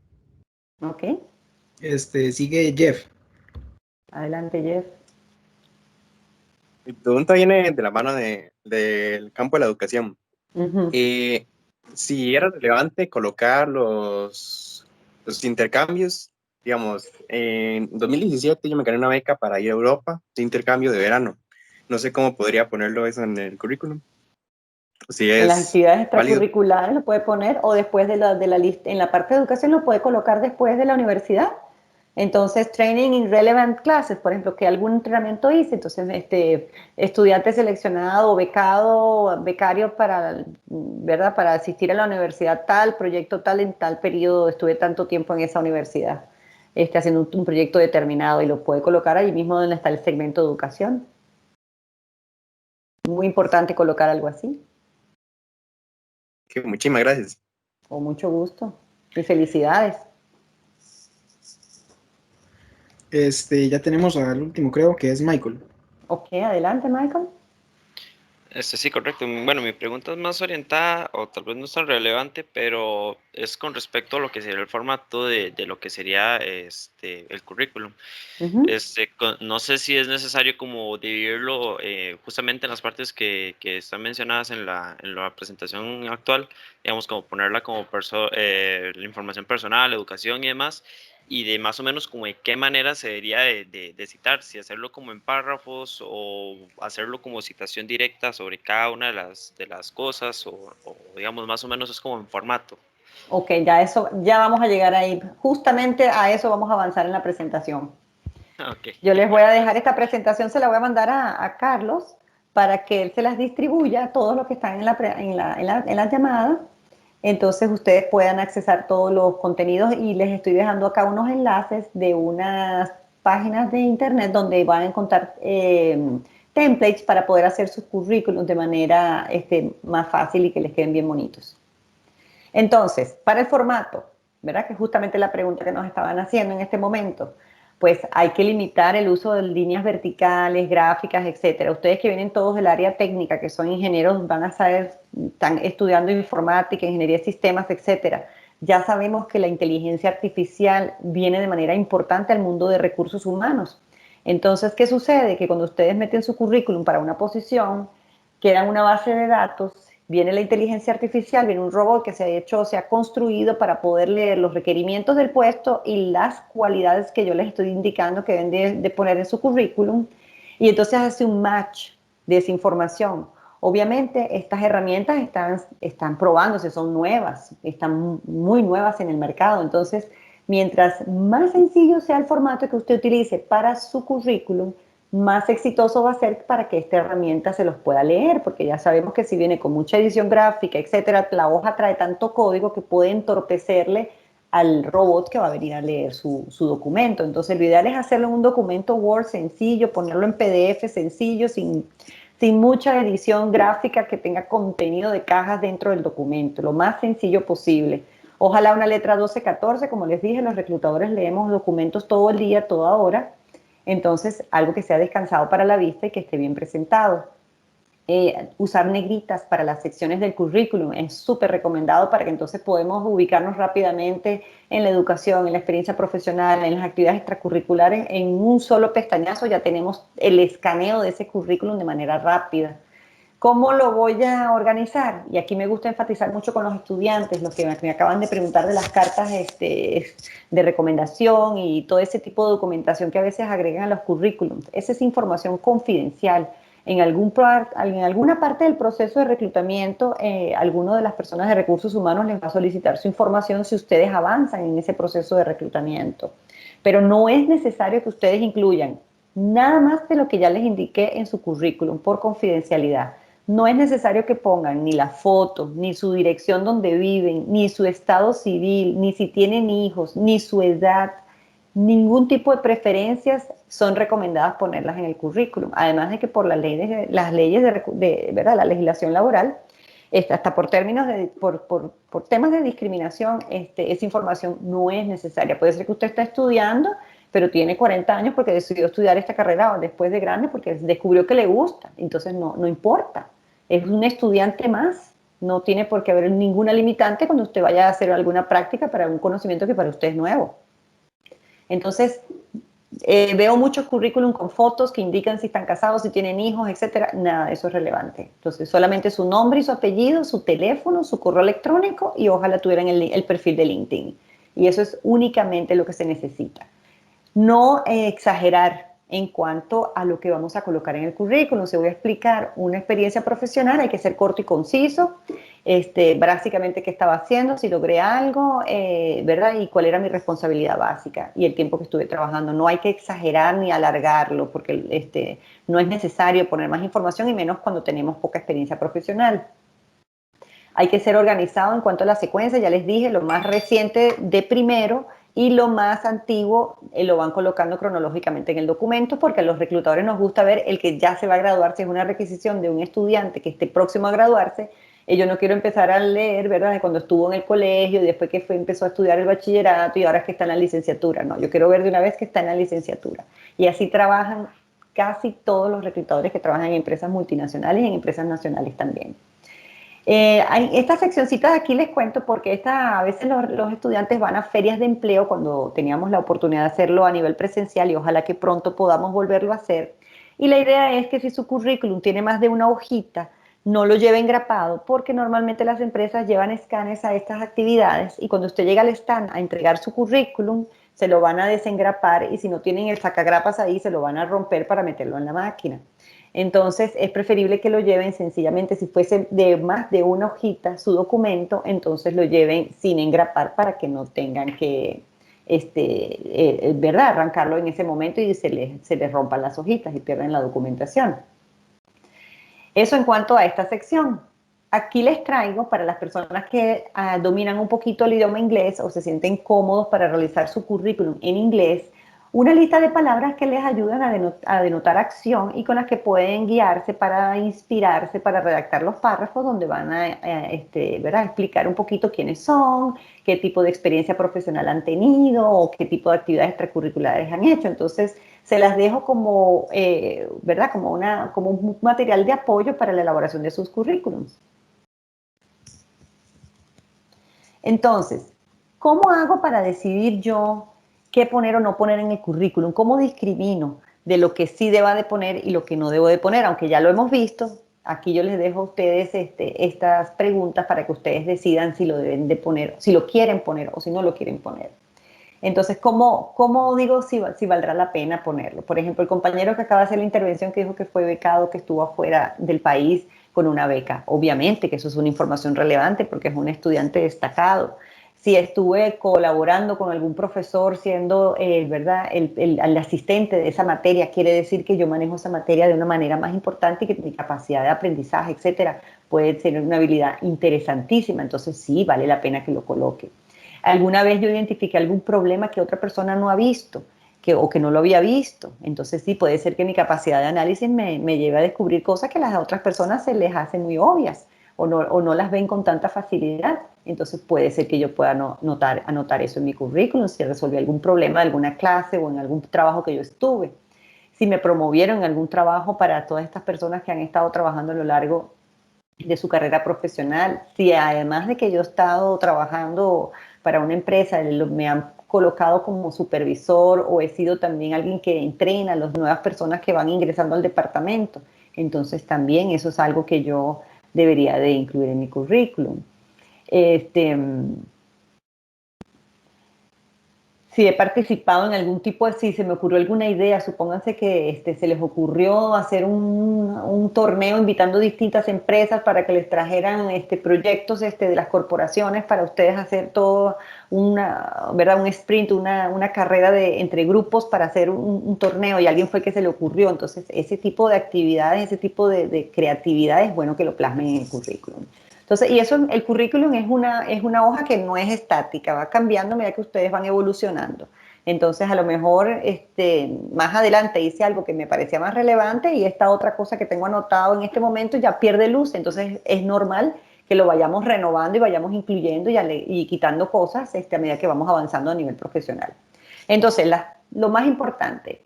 ¿Ok? Sigue Jeff. Adelante, Jeff. Mi pregunta viene de la mano del campo de la educación. Ujú. Eh, si era relevante colocar los intercambios, digamos, en 2017 yo me gané una beca para ir a Europa de intercambio de verano. No sé cómo podría ponerlo eso en el currículum, si En las es actividades válido. extracurriculares lo puede poner o después de la lista, en la parte de educación lo puede colocar después de la universidad. Entonces, training in relevant classes, por ejemplo, que algún entrenamiento hice, entonces estudiante seleccionado o becario para, ¿verdad? Para asistir a la universidad tal, proyecto tal en tal periodo, estuve tanto tiempo en esa universidad, haciendo un proyecto determinado y lo puede colocar ahí mismo donde está el segmento de educación. Muy importante colocar algo así. Que muchísimas gracias. Con mucho gusto. Y felicidades. Ya tenemos al último, creo, que es Michael. Ok, adelante, Michael. Sí, correcto. Bueno, mi pregunta es más orientada, o tal vez no es tan relevante, pero es con respecto a lo que sería el formato de lo que sería el currículum. Ujú. No sé si es necesario como dividirlo justamente en las partes que están mencionadas en la presentación actual, digamos, como ponerla como la información personal, educación y demás, y de más o menos como de qué manera se debería de citar, si hacerlo como en párrafos o hacerlo como citación directa sobre cada una de las cosas, o digamos, más o menos es como en formato. Ok, ya eso, ya vamos a llegar ahí. Justamente a eso vamos a avanzar en la presentación. Ok, Yo de les voy a acuerdo. dejar esta presentación, se la voy a mandar a Carlos para que él se las distribuya a todos los que están en la llamada. Entonces ustedes puedan accesar todos los contenidos y les estoy dejando acá unos enlaces de unas páginas de internet donde van a encontrar templates para poder hacer sus currículums de manera más fácil y que les queden bien bonitos. Entonces, para el formato, ¿verdad? Que es justamente la pregunta que nos estaban haciendo en este momento, pues hay que limitar el uso de líneas verticales, gráficas, etcétera. Ustedes que vienen todos del área técnica, que son ingenieros, van a saber, están estudiando informática, ingeniería de sistemas, etcétera. Ya sabemos que la inteligencia artificial viene de manera importante al mundo de recursos humanos. Entonces, ¿qué sucede? Que cuando ustedes meten su currículum para una posición, queda una base de datos, viene la inteligencia artificial, viene un robot que se ha hecho, se ha construido para poder leer los requerimientos del puesto y las cualidades que yo les estoy indicando que deben de poner en su currículum, y entonces hace un match de esa información. Obviamente estas herramientas están probándose, son nuevas, están muy nuevas en el mercado, entonces mientras más sencillo sea el formato que usted utilice para su currículum, más exitoso va a ser para que esta herramienta se los pueda leer, porque ya sabemos que si viene con mucha edición gráfica, etcétera, la hoja trae tanto código que puede entorpecerle al robot que va a venir a leer su documento. Entonces, lo ideal es hacerlo en un documento Word sencillo, ponerlo en PDF sencillo, sin mucha edición gráfica que tenga contenido de cajas dentro del documento, lo más sencillo posible. Ojalá una letra 12, 14, como les dije, los reclutadores leemos documentos todo el día, toda hora. Entonces, algo que sea descansado para la vista y que esté bien presentado. Usar negritas para las secciones del currículum es súper recomendado para que entonces podemos ubicarnos rápidamente en la educación, en la experiencia profesional, en las actividades extracurriculares. En un solo pestañazo ya tenemos el escaneo de ese currículum de manera rápida. ¿Cómo lo voy a organizar? Y aquí me gusta enfatizar mucho con los estudiantes, los que me acaban de preguntar de las cartas de recomendación y todo ese tipo de documentación que a veces agregan a los currículums. Esa es información confidencial. En alguna parte del proceso de reclutamiento, alguno de las personas de recursos humanos les va a solicitar su información si ustedes avanzan en ese proceso de reclutamiento. Pero no es necesario que ustedes incluyan nada más de lo que ya les indiqué en su currículum por confidencialidad. No es necesario que pongan ni la foto, ni su dirección donde viven, ni su estado civil, ni si tienen hijos, ni su edad. Ningún tipo de preferencias son recomendadas ponerlas en el currículum. Además de que por las leyes ¿verdad? La legislación laboral, hasta por términos por temas de discriminación, esa información no es necesaria. Puede ser que usted está estudiando, pero tiene 40 años porque decidió estudiar esta carrera después de grande porque descubrió que le gusta. Entonces no importa. Es un estudiante más. No tiene por qué haber ninguna limitante cuando usted vaya a hacer alguna práctica para un conocimiento que para usted es nuevo. Entonces, veo muchos currículum con fotos que indican si están casados, si tienen hijos, etcétera. Nada de eso es relevante. Entonces, solamente su nombre y su apellido, su teléfono, su correo electrónico y ojalá tuvieran el perfil de LinkedIn. Y eso es únicamente lo que se necesita. No exagerar en cuanto a lo que vamos a colocar en el currículum. Se voy a explicar una experiencia profesional, hay que ser corto y conciso. Básicamente qué estaba haciendo, si logré algo, ¿verdad? Y cuál era mi responsabilidad básica y el tiempo que estuve trabajando. No hay que exagerar ni alargarlo porque no es necesario poner más información y menos cuando tenemos poca experiencia profesional. Hay que ser organizado en cuanto a la secuencia, ya les dije, lo más reciente de primero y lo más antiguo lo van colocando cronológicamente en el documento porque a los reclutadores nos gusta ver el que ya se va a graduar, si es una requisición de un estudiante que esté próximo a graduarse. Yo no quiero empezar a leer, ¿verdad?, de cuando estuvo en el colegio y después que empezó a estudiar el bachillerato y ahora es que está en la licenciatura. No, yo quiero ver de una vez que está en la licenciatura. Y así trabajan casi todos los reclutadores que trabajan en empresas multinacionales y en empresas nacionales también. Estas seccioncitas aquí les cuento porque a veces los estudiantes van a ferias de empleo cuando teníamos la oportunidad de hacerlo a nivel presencial y ojalá que pronto podamos volverlo a hacer. Y la idea es que si su currículum tiene más de una hojita, no lo lleve engrapado porque normalmente las empresas llevan escáneres a estas actividades y cuando usted llega al stand a entregar su currículum, se lo van a desengrapar y si no tienen el sacagrapas ahí, se lo van a romper para meterlo en la máquina. Entonces, es preferible que lo lleven sencillamente, si fuese de más de una hojita su documento, entonces lo lleven sin engrapar para que no tengan que, ¿verdad?, arrancarlo en ese momento y se les rompan las hojitas y pierden la documentación. Eso en cuanto a esta sección. Aquí les traigo, para las personas que dominan un poquito el idioma inglés o se sienten cómodos para realizar su currículum en inglés, una lista de palabras que les ayudan a denotar acción y con las que pueden guiarse para inspirarse, para redactar los párrafos donde van a ¿verdad?, explicar un poquito quiénes son, qué tipo de experiencia profesional han tenido o qué tipo de actividades extracurriculares han hecho. Entonces, se las dejo como, ¿verdad?, como un material de apoyo para la elaboración de sus currículums. Entonces, ¿cómo hago para decidir yo qué poner o no poner en el currículum? ¿Cómo discrimino de lo que sí deba de poner y lo que no debo de poner? Aunque ya lo hemos visto, aquí yo les dejo a ustedes estas preguntas para que ustedes decidan si lo deben de poner, si lo quieren poner o si no lo quieren poner. Entonces, ¿cómo digo si valdrá la pena ponerlo? Por ejemplo, el compañero que acaba de hacer la intervención que dijo que fue becado, que estuvo afuera del país con una beca. Obviamente que eso es una información relevante porque es un estudiante destacado. Si estuve colaborando con algún profesor siendo, ¿verdad?, el asistente de esa materia, quiere decir que yo manejo esa materia de una manera más importante y que mi capacidad de aprendizaje, etcétera, puede ser una habilidad interesantísima. Entonces, sí, vale la pena que lo coloque. Alguna vez yo identifiqué algún problema que otra persona no ha visto o que no lo había visto. Entonces sí, puede ser que mi capacidad de análisis me lleve a descubrir cosas que a las otras personas se les hacen muy obvias o no las ven con tanta facilidad. Entonces puede ser que yo pueda anotar eso en mi currículum, si resolví algún problema de alguna clase o en algún trabajo que yo estuve. Si me promovieron en algún trabajo para todas estas personas que han estado trabajando a lo largo de su carrera profesional. Si además de que yo he estado trabajando para una empresa, me han colocado como supervisor o he sido también alguien que entrena a las nuevas personas que van ingresando al departamento. Entonces también eso es algo que yo debería de incluir en mi currículum. Si he participado en algún tipo de, si se me ocurrió alguna idea, supónganse que se les ocurrió hacer un torneo invitando distintas empresas para que les trajeran proyectos de las corporaciones para ustedes hacer todo ¿verdad?, un sprint, una carrera entre grupos para hacer un torneo y alguien fue que se le ocurrió. Entonces, ese tipo de actividades, ese tipo de creatividad es bueno que lo plasmen en el currículum. Entonces, y eso, el currículum es una hoja que no es estática, va cambiando a medida que ustedes van evolucionando. Entonces, a lo mejor más adelante hice algo que me parecía más relevante y esta otra cosa que tengo anotado en este momento ya pierde luz. Entonces, es normal que lo vayamos renovando y vayamos incluyendo y quitando cosas a medida que vamos avanzando a nivel profesional. Entonces, lo más importante,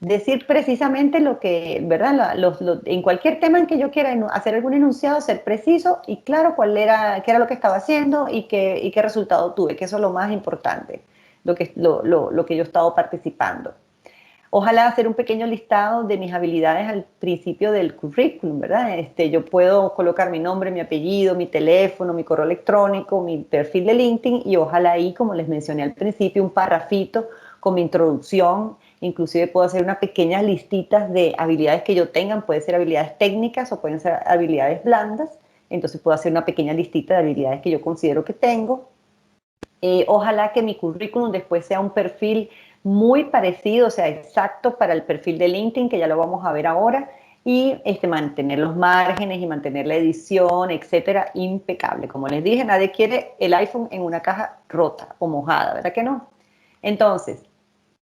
decir precisamente lo que, ¿verdad? En cualquier tema en que yo quiera hacer algún enunciado, ser preciso y claro qué era lo que estaba haciendo y qué resultado tuve, que eso es lo más importante, lo que yo he estado participando. Ojalá hacer un pequeño listado de mis habilidades al principio del currículum, ¿verdad? Yo puedo colocar mi nombre, mi apellido, mi teléfono, mi correo electrónico, mi perfil de LinkedIn y ojalá ahí, como les mencioné al principio, un parrafito con mi introducción. Inclusive puedo hacer unas pequeñas listitas de habilidades que yo tenga, pueden ser habilidades técnicas o pueden ser habilidades blandas. Entonces puedo hacer una pequeña listita de habilidades que yo considero que tengo. Ojalá que mi currículum después sea un perfil muy parecido, o sea, exacto para el perfil de LinkedIn, que ya lo vamos a ver ahora, y mantener los márgenes y mantener la edición, etcétera, impecable. Como les dije, nadie quiere el iPhone en una caja rota o mojada, ¿verdad que no? Entonces,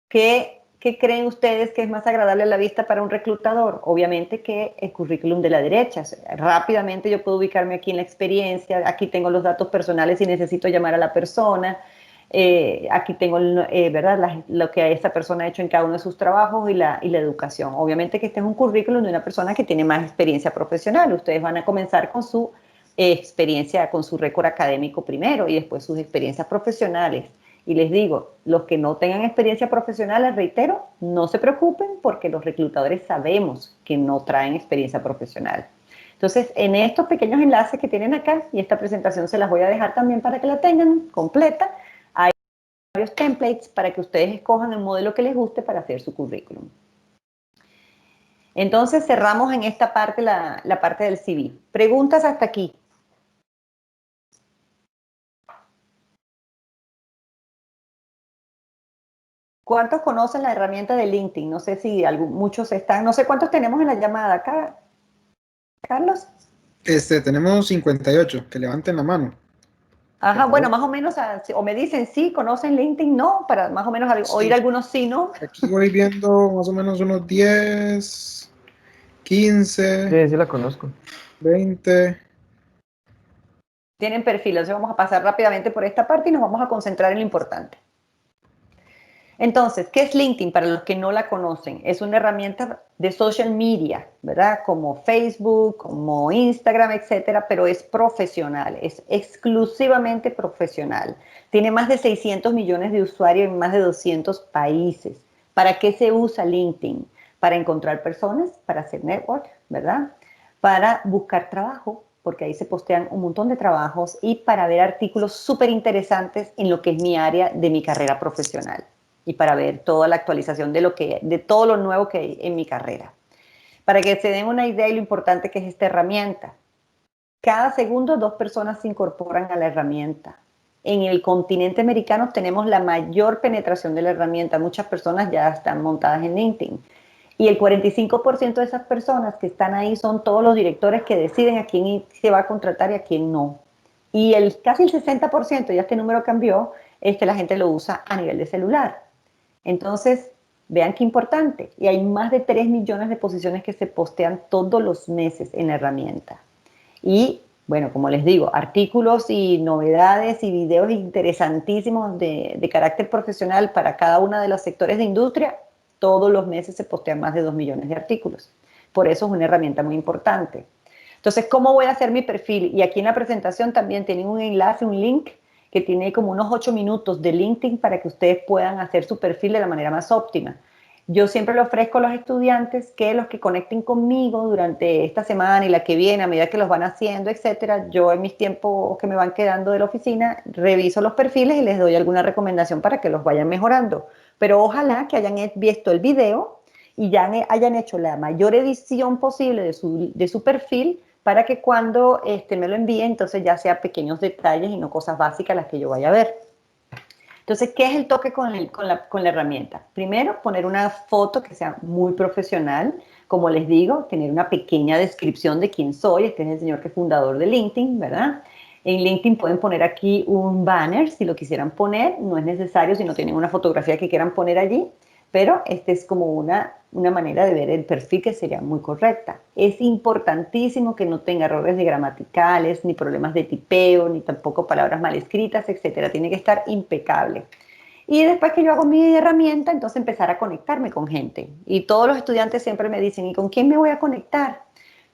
¿qué creen ustedes que es más agradable a la vista para un reclutador? Obviamente que el currículum de la derecha. O sea, rápidamente yo puedo ubicarme aquí en la experiencia, aquí tengo los datos personales si necesito llamar a la persona, Aquí tengo, ¿verdad? Lo que esta persona ha hecho en cada uno de sus trabajos y la educación. Obviamente que este es un currículum de una persona que tiene más experiencia profesional. Ustedes van a comenzar con su experiencia, con su récord académico primero y después sus experiencias profesionales. Y les digo, los que no tengan experiencia profesional, les reitero, no se preocupen porque los reclutadores sabemos que no traen experiencia profesional. Entonces, en estos pequeños enlaces que tienen acá, y esta presentación se las voy a dejar también para que la tengan completa, hay varios templates para que ustedes escojan el modelo que les guste para hacer su currículum. Entonces, cerramos en esta parte la parte del CV. ¿Preguntas hasta aquí? ¿Cuántos conocen la herramienta de LinkedIn? No sé si muchos están, no sé cuántos tenemos en la llamada acá, Carlos. Tenemos 58, que levanten la mano. Ajá, bueno, más o menos, o me dicen sí, conocen LinkedIn, no, para más o menos oír algunos sí, ¿no? Aquí voy viendo más o menos unos 10, 15. Sí, sí la conozco. 20. Tienen perfil, entonces vamos a pasar rápidamente por esta parte y nos vamos a concentrar en lo importante. Entonces, ¿qué es LinkedIn para los que no la conocen? Es una herramienta de social media, ¿verdad? Como Facebook, como Instagram, etcétera, pero es profesional, es exclusivamente profesional. Tiene más de 600 millones de usuarios en más de 200 países. ¿Para qué se usa LinkedIn? Para encontrar personas, para hacer network, ¿verdad? Para buscar trabajo, porque ahí se postean un montón de trabajos, y para ver artículos súper interesantes en lo que es mi área de mi carrera profesional, y para ver toda la actualización de todo lo nuevo que hay en mi carrera. Para que se den una idea de lo importante que es esta herramienta. Cada segundo 2 personas se incorporan a la herramienta. En el continente americano tenemos la mayor penetración de la herramienta. Muchas personas ya están montadas en LinkedIn. Y el 45% de esas personas que están ahí son todos los directores que deciden a quién se va a contratar y a quién no. Y casi el 60%, ya este número cambió, la gente lo usa a nivel de celular. Entonces, vean qué importante. Y hay más de 3 millones de posiciones que se postean todos los meses en la herramienta. Y, bueno, como les digo, artículos y novedades y videos interesantísimos de carácter profesional para cada uno de los sectores de industria. Todos los meses se postean más de 2 millones de artículos. Por eso es una herramienta muy importante. Entonces, ¿cómo voy a hacer mi perfil? Y aquí en la presentación también tienen un enlace, un link, que tiene como unos 8 minutos de LinkedIn para que ustedes puedan hacer su perfil de la manera más óptima. Yo siempre le ofrezco a los estudiantes que los que conecten conmigo durante esta semana y la que viene, a medida que los van haciendo, etcétera, yo en mis tiempos que me van quedando de la oficina, reviso los perfiles y les doy alguna recomendación para que los vayan mejorando. Pero ojalá que hayan visto el video y ya hayan hecho la mayor edición posible de su perfil, para que cuando me lo envíe, entonces ya sea pequeños detalles y no cosas básicas las que yo vaya a ver. Entonces, ¿qué es el toque con la herramienta? Primero, poner una foto que sea muy profesional. Como les digo, tener una pequeña descripción de quién soy. Este es el señor que es fundador de LinkedIn, ¿verdad? En LinkedIn pueden poner aquí un banner si lo quisieran poner. No es necesario si no tienen una fotografía que quieran poner allí. Pero es como una manera de ver el perfil que sería muy correcta. Es importantísimo que no tenga errores de gramaticales, ni problemas de tipeo, ni tampoco palabras mal escritas, etc. Tiene que estar impecable. Y después que yo hago mi herramienta, entonces empezar a conectarme con gente. Y todos los estudiantes siempre me dicen, ¿y con quién me voy a conectar?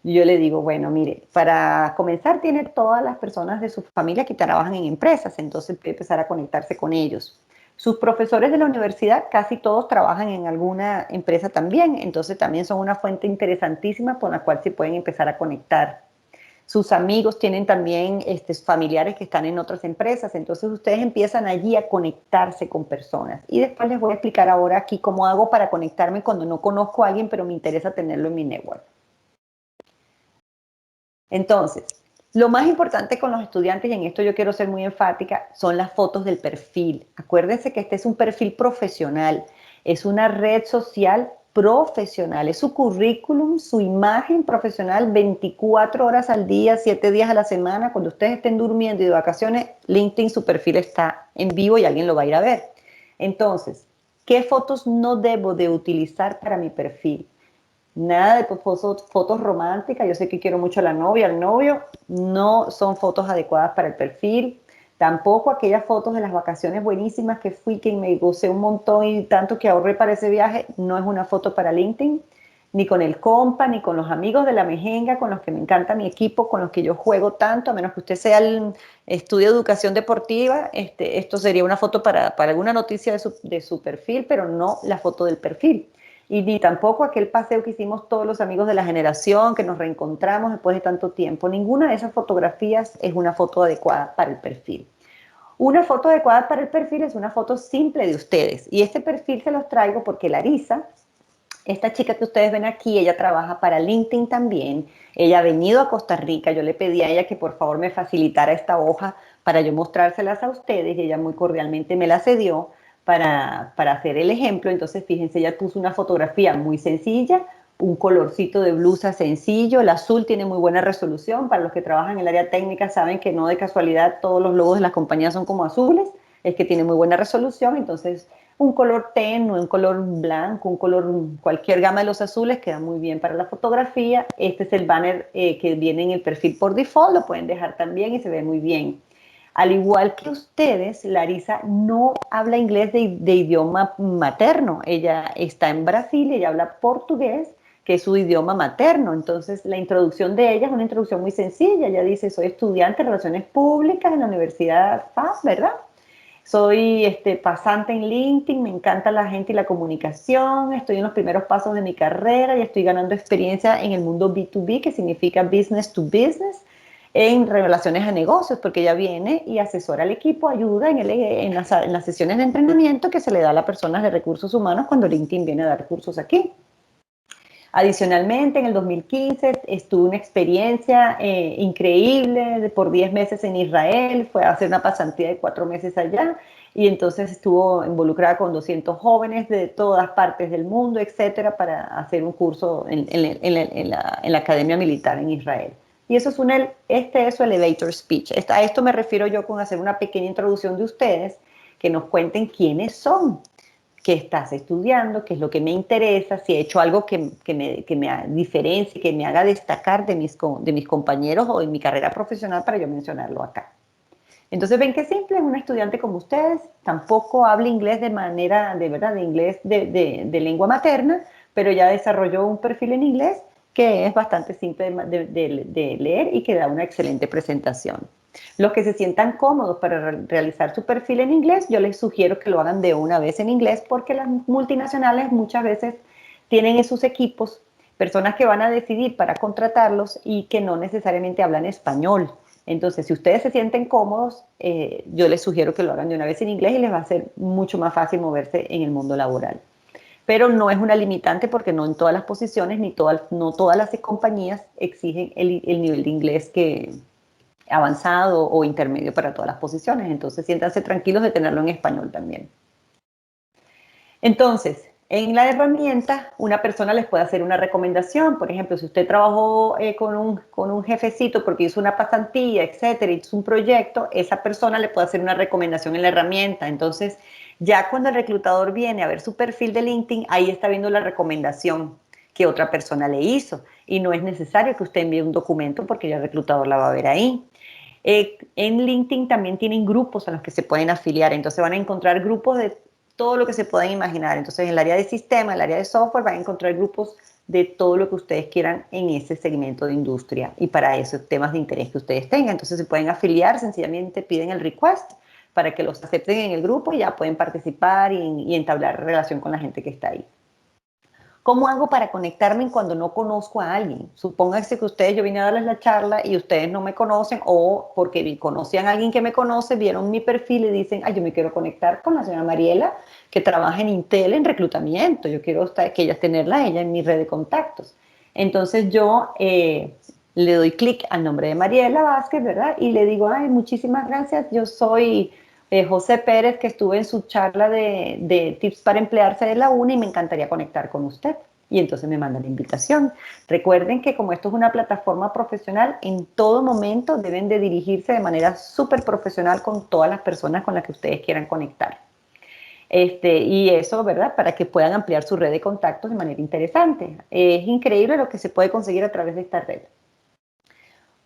Y yo le digo, bueno, mire, para comenzar tiene todas las personas de su familia que trabajan en empresas, entonces puede empezar a conectarse con ellos. Sus profesores de la universidad, casi todos trabajan en alguna empresa también, entonces también son una fuente interesantísima con la cual se pueden empezar a conectar. Sus amigos tienen también familiares que están en otras empresas, entonces ustedes empiezan allí a conectarse con personas. Y después les voy a explicar ahora aquí cómo hago para conectarme cuando no conozco a alguien, pero me interesa tenerlo en mi network. Entonces, lo más importante con los estudiantes, y en esto yo quiero ser muy enfática, son las fotos del perfil. Acuérdense que este es un perfil profesional, es una red social profesional, es su currículum, su imagen profesional 24 horas al día, 7 días a la semana. Cuando ustedes estén durmiendo y de vacaciones, LinkedIn, su perfil está en vivo y alguien lo va a ir a ver. Entonces, ¿qué fotos no debo de utilizar para mi perfil? Nada de fotos románticas. Yo sé que quiero mucho a la novia, al novio. No son fotos adecuadas para el perfil. Tampoco aquellas fotos de las vacaciones buenísimas que fui, que me gocé un montón y tanto que ahorré para ese viaje, no es una foto para LinkedIn, ni con el compa, ni con los amigos de la mejenga, con los que me encanta mi equipo, con los que yo juego tanto, a menos que usted sea el estudio de educación deportiva, esto sería una foto para alguna noticia de su perfil, pero no la foto del perfil. Y ni tampoco aquel paseo que hicimos todos los amigos de la generación, que nos reencontramos después de tanto tiempo. Ninguna de esas fotografías es una foto adecuada para el perfil. Una foto adecuada para el perfil es una foto simple de ustedes. Y este perfil se los traigo porque Larisa, esta chica que ustedes ven aquí, ella trabaja para LinkedIn también. Ella ha venido a Costa Rica. Yo le pedí a ella que por favor me facilitara esta hoja para yo mostrárselas a ustedes y ella muy cordialmente me la cedió para hacer el ejemplo. Entonces, fíjense, ella puso una fotografía muy sencilla, un colorcito de blusa sencillo. El azul tiene muy buena resolución. Para los que trabajan en el área técnica saben que no de casualidad todos los logos de las compañías son como azules. Es que tiene muy buena resolución. Entonces, un color tenue, un color blanco, un color, cualquier gama de los azules queda muy bien para la fotografía. Este es el banner que viene en el perfil por default, lo pueden dejar también y se ve muy bien. Al igual que ustedes, Larisa no habla inglés de idioma materno. Ella está en Brasil y ella habla portugués, que es su idioma materno. Entonces, la introducción de ella es una introducción muy sencilla. Ella dice, soy estudiante de Relaciones Públicas en la Universidad FAS, ¿verdad? Soy pasante en LinkedIn, me encanta la gente y la comunicación, estoy en los primeros pasos de mi carrera y estoy ganando experiencia en el mundo B2B, que significa business to business, en relaciones a negocios, porque ella viene y asesora al equipo, ayuda en las sesiones de entrenamiento que se le da a las personas de recursos humanos cuando LinkedIn viene a dar cursos aquí. Adicionalmente, en el 2015 estuve una experiencia increíble por 10 meses en Israel, fue a hacer una pasantía de 4 meses allá y entonces estuvo involucrada con 200 jóvenes de todas partes del mundo, etcétera, para hacer un curso en la Academia Militar en Israel. Y eso es su elevator speech. A esto me refiero yo con hacer una pequeña introducción de ustedes, que nos cuenten quiénes son, qué estás estudiando, qué es lo que me interesa, si he hecho algo que me diferencie, que me haga destacar de mis compañeros o de mi carrera profesional para yo mencionarlo acá. Entonces, ven qué simple, es una estudiante como ustedes, tampoco habla inglés de manera, de verdad, de inglés de lengua materna, pero ya desarrolló un perfil en inglés que es bastante simple de leer y que da una excelente presentación. Los que se sientan cómodos para realizar su perfil en inglés, yo les sugiero que lo hagan de una vez en inglés porque las multinacionales muchas veces tienen en sus equipos personas que van a decidir para contratarlos y que no necesariamente hablan español. Entonces, si ustedes se sienten cómodos, yo les sugiero que lo hagan de una vez en inglés y les va a ser mucho más fácil moverse en el mundo laboral. Pero no es una limitante porque no en todas las posiciones no todas las compañías exigen el nivel de inglés avanzado o intermedio para todas las posiciones. Entonces, siéntanse tranquilos de tenerlo en español también. Entonces, en la herramienta, una persona les puede hacer una recomendación. Por ejemplo, si usted trabajó con un jefecito porque hizo una pasantía, etcétera, hizo un proyecto, esa persona le puede hacer una recomendación en la herramienta. Entonces, ya cuando el reclutador viene a ver su perfil de LinkedIn, ahí está viendo la recomendación que otra persona le hizo. Y no es necesario que usted envíe un documento porque ya el reclutador la va a ver ahí. En LinkedIn también tienen grupos a los que se pueden afiliar. Entonces, van a encontrar grupos de todo lo que se puedan imaginar. Entonces, en el área de sistema, en el área de software, van a encontrar grupos de todo lo que ustedes quieran en ese segmento de industria y para esos temas de interés que ustedes tengan. Entonces, se pueden afiliar, sencillamente piden el request para que los acepten en el grupo y ya pueden participar y entablar relación con la gente que está ahí. ¿Cómo hago para conectarme cuando no conozco a alguien? Supónganse que yo vine a darles la charla y ustedes no me conocen o porque conocían a alguien que me conoce, vieron mi perfil y dicen, yo me quiero conectar con la señora Mariela que trabaja en Intel en reclutamiento. Yo quiero tenerla a ella en mi red de contactos. Entonces yo le doy clic al nombre de Mariela Vázquez, ¿verdad? Y le digo, muchísimas gracias, yo soy José Pérez, que estuve en su charla de tips para emplearse de la UNA y me encantaría conectar con usted. Y entonces me mandan la invitación. Recuerden que como esto es una plataforma profesional, en todo momento deben de dirigirse de manera súper profesional con todas las personas con las que ustedes quieran conectar. Y eso, ¿verdad? Para que puedan ampliar su red de contactos de manera interesante. Es increíble lo que se puede conseguir a través de esta red.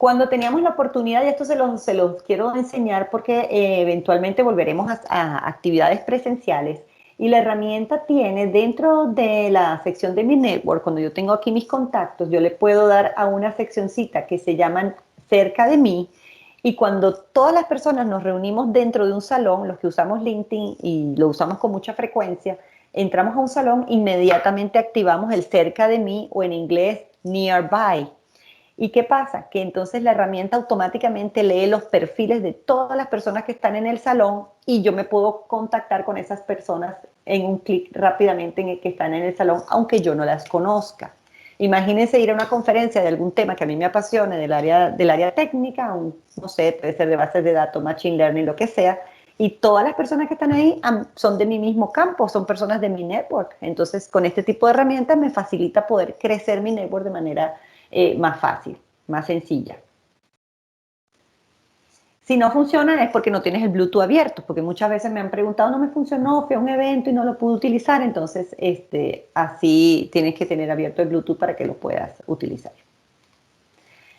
Cuando teníamos la oportunidad, y esto se los quiero enseñar porque eventualmente volveremos a actividades presenciales, y la herramienta tiene dentro de la sección de mi network, cuando yo tengo aquí mis contactos, yo le puedo dar a una seccioncita que se llaman cerca de mí, y cuando todas las personas nos reunimos dentro de un salón, los que usamos LinkedIn y lo usamos con mucha frecuencia, entramos a un salón, inmediatamente activamos el cerca de mí, o en inglés nearby. ¿Y qué pasa? Que entonces la herramienta automáticamente lee los perfiles de todas las personas que están en el salón, y yo me puedo contactar con esas personas en un clic rápidamente en el que están en el salón, aunque yo no las conozca. Imagínense ir a una conferencia de algún tema que a mí me apasione del área técnica, no sé, puede ser de bases de datos, machine learning, lo que sea, y todas las personas que están ahí son de mi mismo campo, son personas de mi network. Entonces, con este tipo de herramientas me facilita poder crecer mi network de manera más fácil, más sencilla. Si no funciona es porque no tienes el Bluetooth abierto, porque muchas veces me han preguntado, no me funcionó, fui a un evento y no lo pude utilizar, entonces así tienes que tener abierto el Bluetooth para que lo puedas utilizar.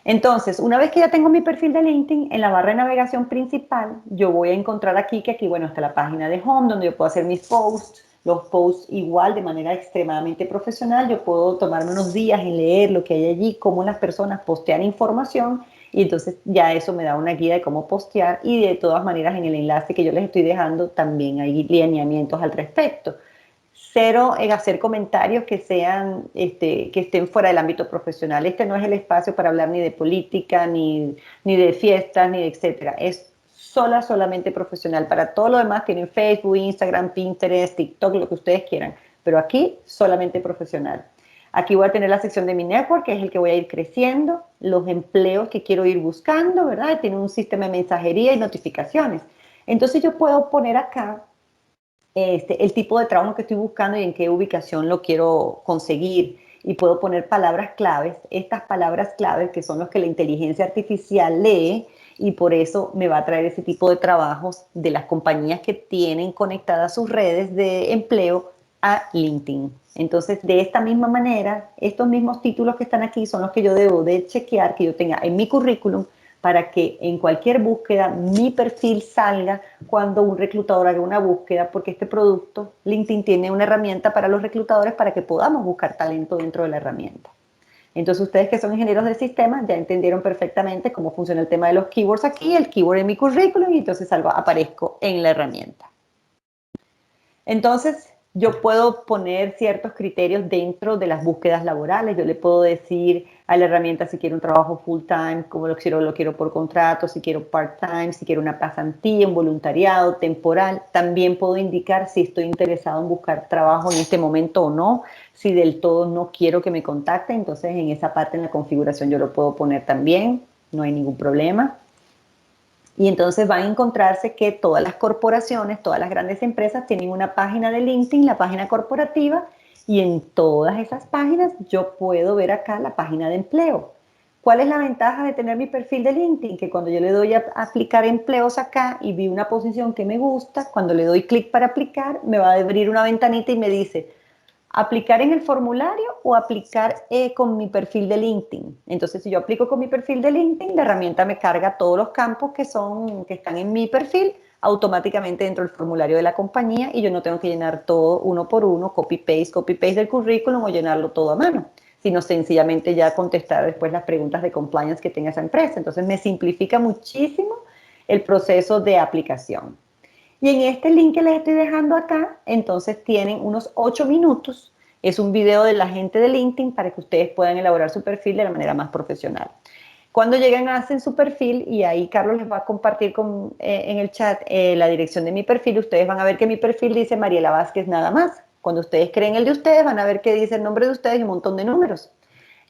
Entonces, una vez que ya tengo mi perfil de LinkedIn, en la barra de navegación principal, yo voy a encontrar aquí, bueno, está la página de Home, donde yo puedo hacer mis posts, los posts igual de manera extremadamente profesional. Yo puedo tomarme unos días en leer lo que hay allí, cómo las personas postean información, y entonces ya eso me da una guía de cómo postear, y de todas maneras en el enlace que yo les estoy dejando también hay lineamientos al respecto. Cero en hacer comentarios que estén fuera del ámbito profesional. Este no es el espacio para hablar ni de política, ni de fiestas, ni de etcétera. Es solamente profesional. Para todo lo demás tienen Facebook, Instagram, Pinterest, TikTok, lo que ustedes quieran. Pero aquí solamente profesional. Aquí voy a tener la sección de mi network, que es el que voy a ir creciendo, los empleos que quiero ir buscando, ¿verdad? Tiene un sistema de mensajería y notificaciones. Entonces yo puedo poner acá el tipo de trabajo que estoy buscando y en qué ubicación lo quiero conseguir. Y puedo poner palabras claves, estas palabras claves que son los que la inteligencia artificial lee, y por eso me va a traer ese tipo de trabajos de las compañías que tienen conectadas sus redes de empleo a LinkedIn. Entonces, de esta misma manera, estos mismos títulos que están aquí son los que yo debo de chequear que yo tenga en mi currículum, para que en cualquier búsqueda mi perfil salga cuando un reclutador haga una búsqueda, porque este producto, LinkedIn, tiene una herramienta para los reclutadores para que podamos buscar talento dentro de la herramienta. Entonces, ustedes que son ingenieros de sistemas ya entendieron perfectamente cómo funciona el tema de los keywords aquí, el keyword en mi currículum, y entonces aparezco en la herramienta. Entonces, yo puedo poner ciertos criterios dentro de las búsquedas laborales. Yo le puedo decir a la herramienta si quiero un trabajo full time, como lo quiero por contrato, si quiero part time, si quiero una pasantía, un voluntariado, temporal. También puedo indicar si estoy interesado en buscar trabajo en este momento o no, si del todo no quiero que me contacten. Entonces, en esa parte, en la configuración, yo lo puedo poner también, no hay ningún problema. Y entonces van a encontrarse que todas las corporaciones, todas las grandes empresas tienen una página de LinkedIn, la página corporativa, y en todas esas páginas yo puedo ver acá la página de empleo. ¿Cuál es la ventaja de tener mi perfil de LinkedIn? Que cuando yo le doy a aplicar empleos acá y vi una posición que me gusta, cuando le doy clic para aplicar, me va a abrir una ventanita y me dice: ¿aplicar en el formulario o aplicar con mi perfil de LinkedIn? Entonces, si yo aplico con mi perfil de LinkedIn, la herramienta me carga todos los campos que están en mi perfil automáticamente dentro del formulario de la compañía, y yo no tengo que llenar todo uno por uno, copy-paste del currículum, o llenarlo todo a mano, sino sencillamente ya contestar después las preguntas de compliance que tenga esa empresa. Entonces, me simplifica muchísimo el proceso de aplicación. Y en este link que les estoy dejando acá, entonces tienen unos 8 minutos. Es un video de la gente de LinkedIn para que ustedes puedan elaborar su perfil de la manera más profesional. Cuando lleguen, hacen su perfil, y ahí Carlos les va a compartir en el chat la dirección de mi perfil. Ustedes van a ver que mi perfil dice Mariela Vázquez nada más. Cuando ustedes creen el de ustedes, van a ver que dice el nombre de ustedes y un montón de números.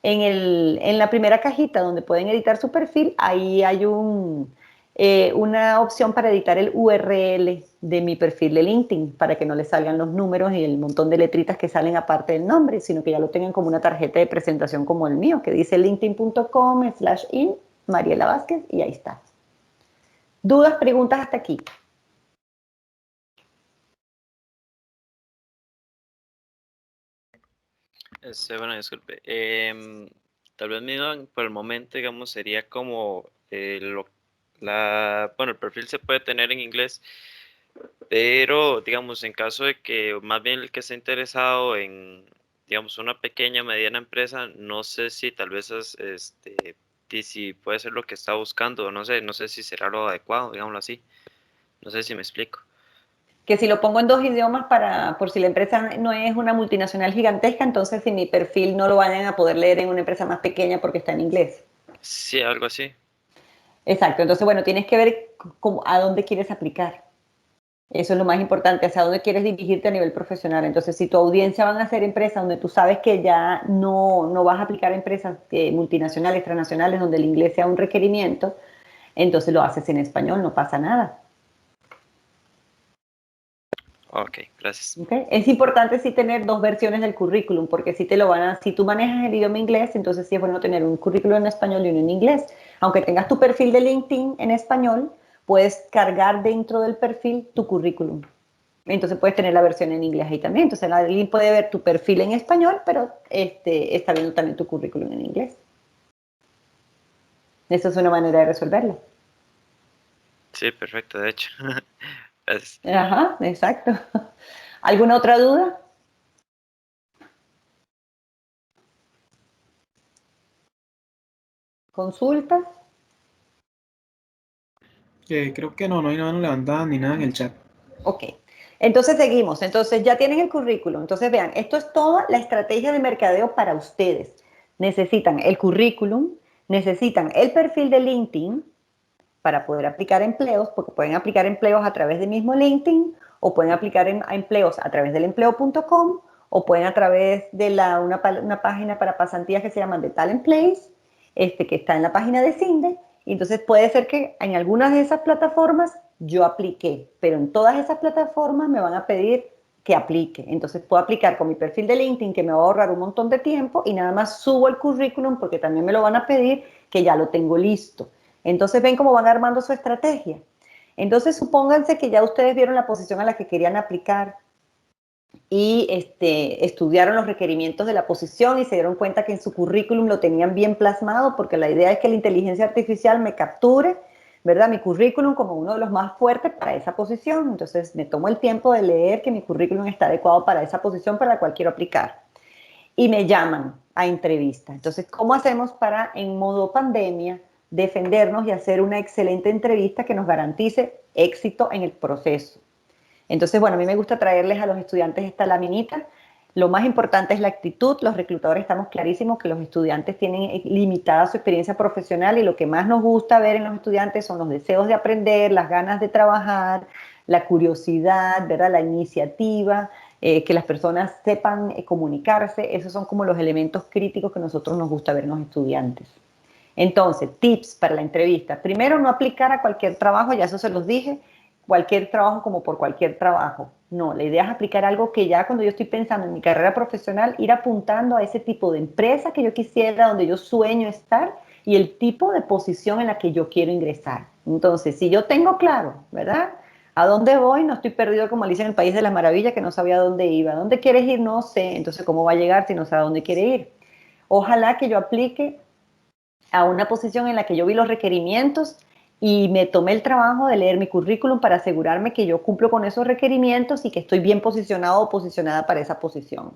En la primera cajita donde pueden editar su perfil, ahí hay una opción para editar el URL de mi perfil de LinkedIn, para que no les salgan los números y el montón de letritas que salen aparte del nombre, sino que ya lo tengan como una tarjeta de presentación como el mío, que dice linkedin.com/in Mariela Vázquez, y ahí está. ¿Dudas, preguntas hasta aquí? Bueno, disculpe. tal vez mi duda por el momento, digamos, sería como bueno, el perfil se puede tener en inglés, pero digamos, en caso de que más bien el que esté interesado en, digamos, una pequeña, mediana empresa, no sé si tal vez si puede ser lo que está buscando, no sé si será lo adecuado, digámoslo así. No sé si me explico. Que si lo pongo en 2 idiomas por si la empresa no es una multinacional gigantesca, entonces si mi perfil no lo vayan a poder leer en una empresa más pequeña porque está en inglés. Sí, algo así. Exacto, entonces bueno, tienes que ver a dónde quieres aplicar. Eso es lo más importante, hacia dónde quieres dirigirte a nivel profesional. Entonces, si tu audiencia van a ser empresas donde tú sabes que ya no vas a aplicar a empresas multinacionales, transnacionales, donde el inglés sea un requerimiento, entonces lo haces en español, no pasa nada. Ok, gracias. ¿Okay? Es importante sí tener 2 versiones del currículum, porque si tú manejas el idioma inglés, entonces sí es bueno tener un currículum en español y uno en inglés. Aunque tengas tu perfil de LinkedIn en español, puedes cargar dentro del perfil tu currículum. Entonces puedes tener la versión en inglés ahí también. Entonces alguien puede ver tu perfil en español, pero está viendo también tu currículum en inglés. Eso es una manera de resolverlo. Sí, perfecto, de hecho. Gracias. Ajá, exacto. ¿Alguna otra duda? ¿Consultas? Creo que no hay nada levantada ni nada en el chat. Ok. Entonces seguimos. Entonces ya tienen el currículum. Entonces vean, esto es toda la estrategia de mercadeo para ustedes. Necesitan el currículum, necesitan el perfil de LinkedIn para poder aplicar empleos, porque pueden aplicar empleos a través del mismo LinkedIn o pueden aplicar a empleos a través del empleo.com o pueden a través de una página para pasantías que se llama The Talent Place, que está en la página de CINDE. Y entonces puede ser que en algunas de esas plataformas yo apliqué, pero en todas esas plataformas me van a pedir que aplique. Entonces puedo aplicar con mi perfil de LinkedIn, que me va a ahorrar un montón de tiempo, y nada más subo el currículum porque también me lo van a pedir, que ya lo tengo listo. Entonces ven cómo van armando su estrategia. Entonces supónganse que ya ustedes vieron la posición a la que querían aplicar y estudiaron los requerimientos de la posición y se dieron cuenta que en su currículum lo tenían bien plasmado, porque la idea es que la inteligencia artificial me capture, ¿verdad? Mi currículum como uno de los más fuertes para esa posición. Entonces me tomo el tiempo de leer que mi currículum está adecuado para esa posición para la cual quiero aplicar. Y me llaman a entrevista. Entonces, ¿cómo hacemos para, en modo pandemia, defendernos y hacer una excelente entrevista que nos garantice éxito en el proceso? Entonces, bueno, a mí me gusta traerles a los estudiantes esta laminita. Lo más importante es la actitud. Los reclutadores estamos clarísimos que los estudiantes tienen limitada su experiencia profesional y lo que más nos gusta ver en los estudiantes son los deseos de aprender, las ganas de trabajar, la curiosidad, ¿verdad? La iniciativa, que las personas sepan comunicarse. Esos son como los elementos críticos que a nosotros nos gusta ver en los estudiantes. Entonces, tips para la entrevista. Primero, no aplicar a cualquier trabajo, ya eso se los dije, cualquier trabajo como por cualquier trabajo. No, la idea es aplicar algo que ya cuando yo estoy pensando en mi carrera profesional, ir apuntando a ese tipo de empresa que yo quisiera, donde yo sueño estar y el tipo de posición en la que yo quiero ingresar. Entonces, si yo tengo claro, ¿verdad? ¿A dónde voy? No estoy perdido como Alicia en el País de las Maravillas, que no sabía a dónde iba. ¿A dónde quieres ir? No sé. Entonces, ¿cómo va a llegar si no sabe a dónde quiere ir? Ojalá que yo aplique a una posición en la que yo vi los requerimientos y me tomé el trabajo de leer mi currículum para asegurarme que yo cumplo con esos requerimientos y que estoy bien posicionado o posicionada para esa posición.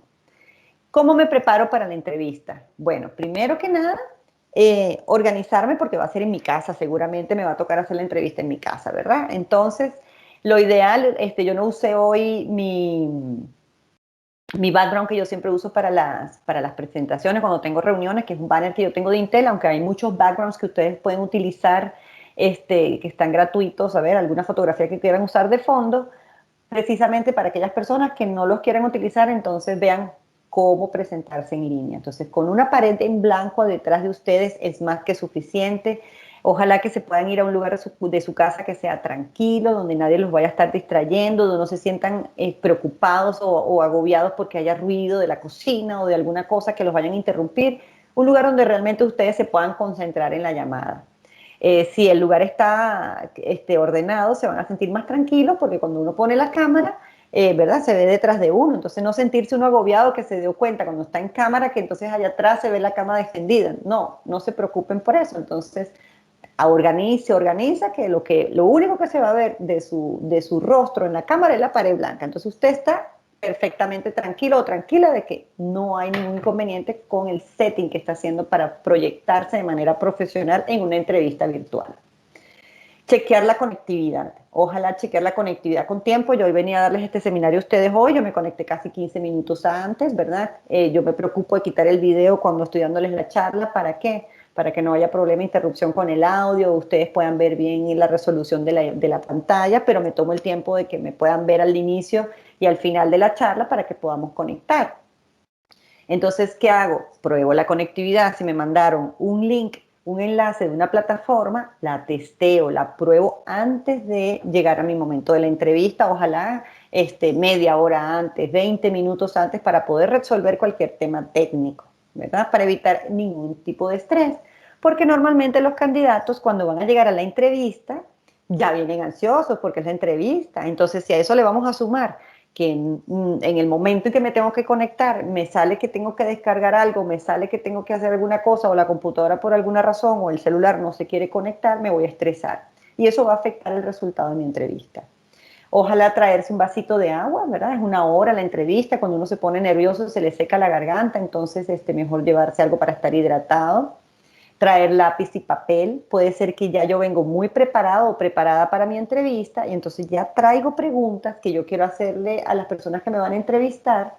¿Cómo me preparo para la entrevista? Bueno, primero que nada, organizarme porque va a ser en mi casa, seguramente me va a tocar hacer la entrevista en mi casa, ¿verdad? Entonces, lo ideal, yo no usé hoy mi background que yo siempre uso para las presentaciones, cuando tengo reuniones, que es un banner que yo tengo de Intel, aunque hay muchos backgrounds que ustedes pueden utilizar, que están gratuitos, a ver, alguna fotografía que quieran usar de fondo, precisamente para aquellas personas que no los quieran utilizar, entonces vean cómo presentarse en línea. Entonces, con una pared en blanco detrás de ustedes es más que suficiente. Ojalá que se puedan ir a un lugar de su casa que sea tranquilo, donde nadie los vaya a estar distrayendo, donde no se sientan preocupados o agobiados porque haya ruido de la cocina o de alguna cosa que los vayan a interrumpir. Un lugar donde realmente ustedes se puedan concentrar en la llamada. Si el lugar está ordenado, se van a sentir más tranquilos porque cuando uno pone la cámara, ¿verdad? Se ve detrás de uno, entonces no sentirse uno agobiado que se dio cuenta cuando está en cámara que entonces allá atrás se ve la cama extendida. No, no se preocupen por eso. Entonces, organiza que lo único que se va a ver de su rostro en la cámara es la pared blanca. Entonces usted está perfectamente tranquilo o tranquila de que no hay ningún inconveniente con el setting que está haciendo para proyectarse de manera profesional en una entrevista virtual. Chequear la conectividad. Ojalá chequear la conectividad con tiempo. Yo hoy venía a darles este seminario a ustedes hoy. Yo me conecté casi 15 minutos antes, ¿verdad? Yo me preocupo de quitar el video cuando estoy dándoles la charla. ¿Para qué? Para que no haya problema de interrupción con el audio, ustedes puedan ver bien la resolución de la pantalla, pero me tomo el tiempo de que me puedan ver al inicio y al final de la charla para que podamos conectar. Entonces, ¿qué hago? Pruebo la conectividad. Si me mandaron un link, un enlace de una plataforma, la testeo, la pruebo antes de llegar a mi momento de la entrevista, ojalá media hora antes, 20 minutos antes, para poder resolver cualquier tema técnico, ¿verdad? Para evitar ningún tipo de estrés, porque normalmente los candidatos cuando van a llegar a la entrevista ya vienen ansiosos porque es la entrevista. Entonces, si a eso le vamos a sumar que en el momento en que me tengo que conectar, me sale que tengo que descargar algo, me sale que tengo que hacer alguna cosa, o la computadora por alguna razón, o el celular no se quiere conectar, me voy a estresar. Y eso va a afectar el resultado de mi entrevista. Ojalá traerse un vasito de agua, ¿verdad? Es una hora la entrevista, cuando uno se pone nervioso se le seca la garganta, entonces mejor llevarse algo para estar hidratado. Traer lápiz y papel, puede ser que ya yo vengo muy preparado o preparada para mi entrevista y entonces ya traigo preguntas que yo quiero hacerle a las personas que me van a entrevistar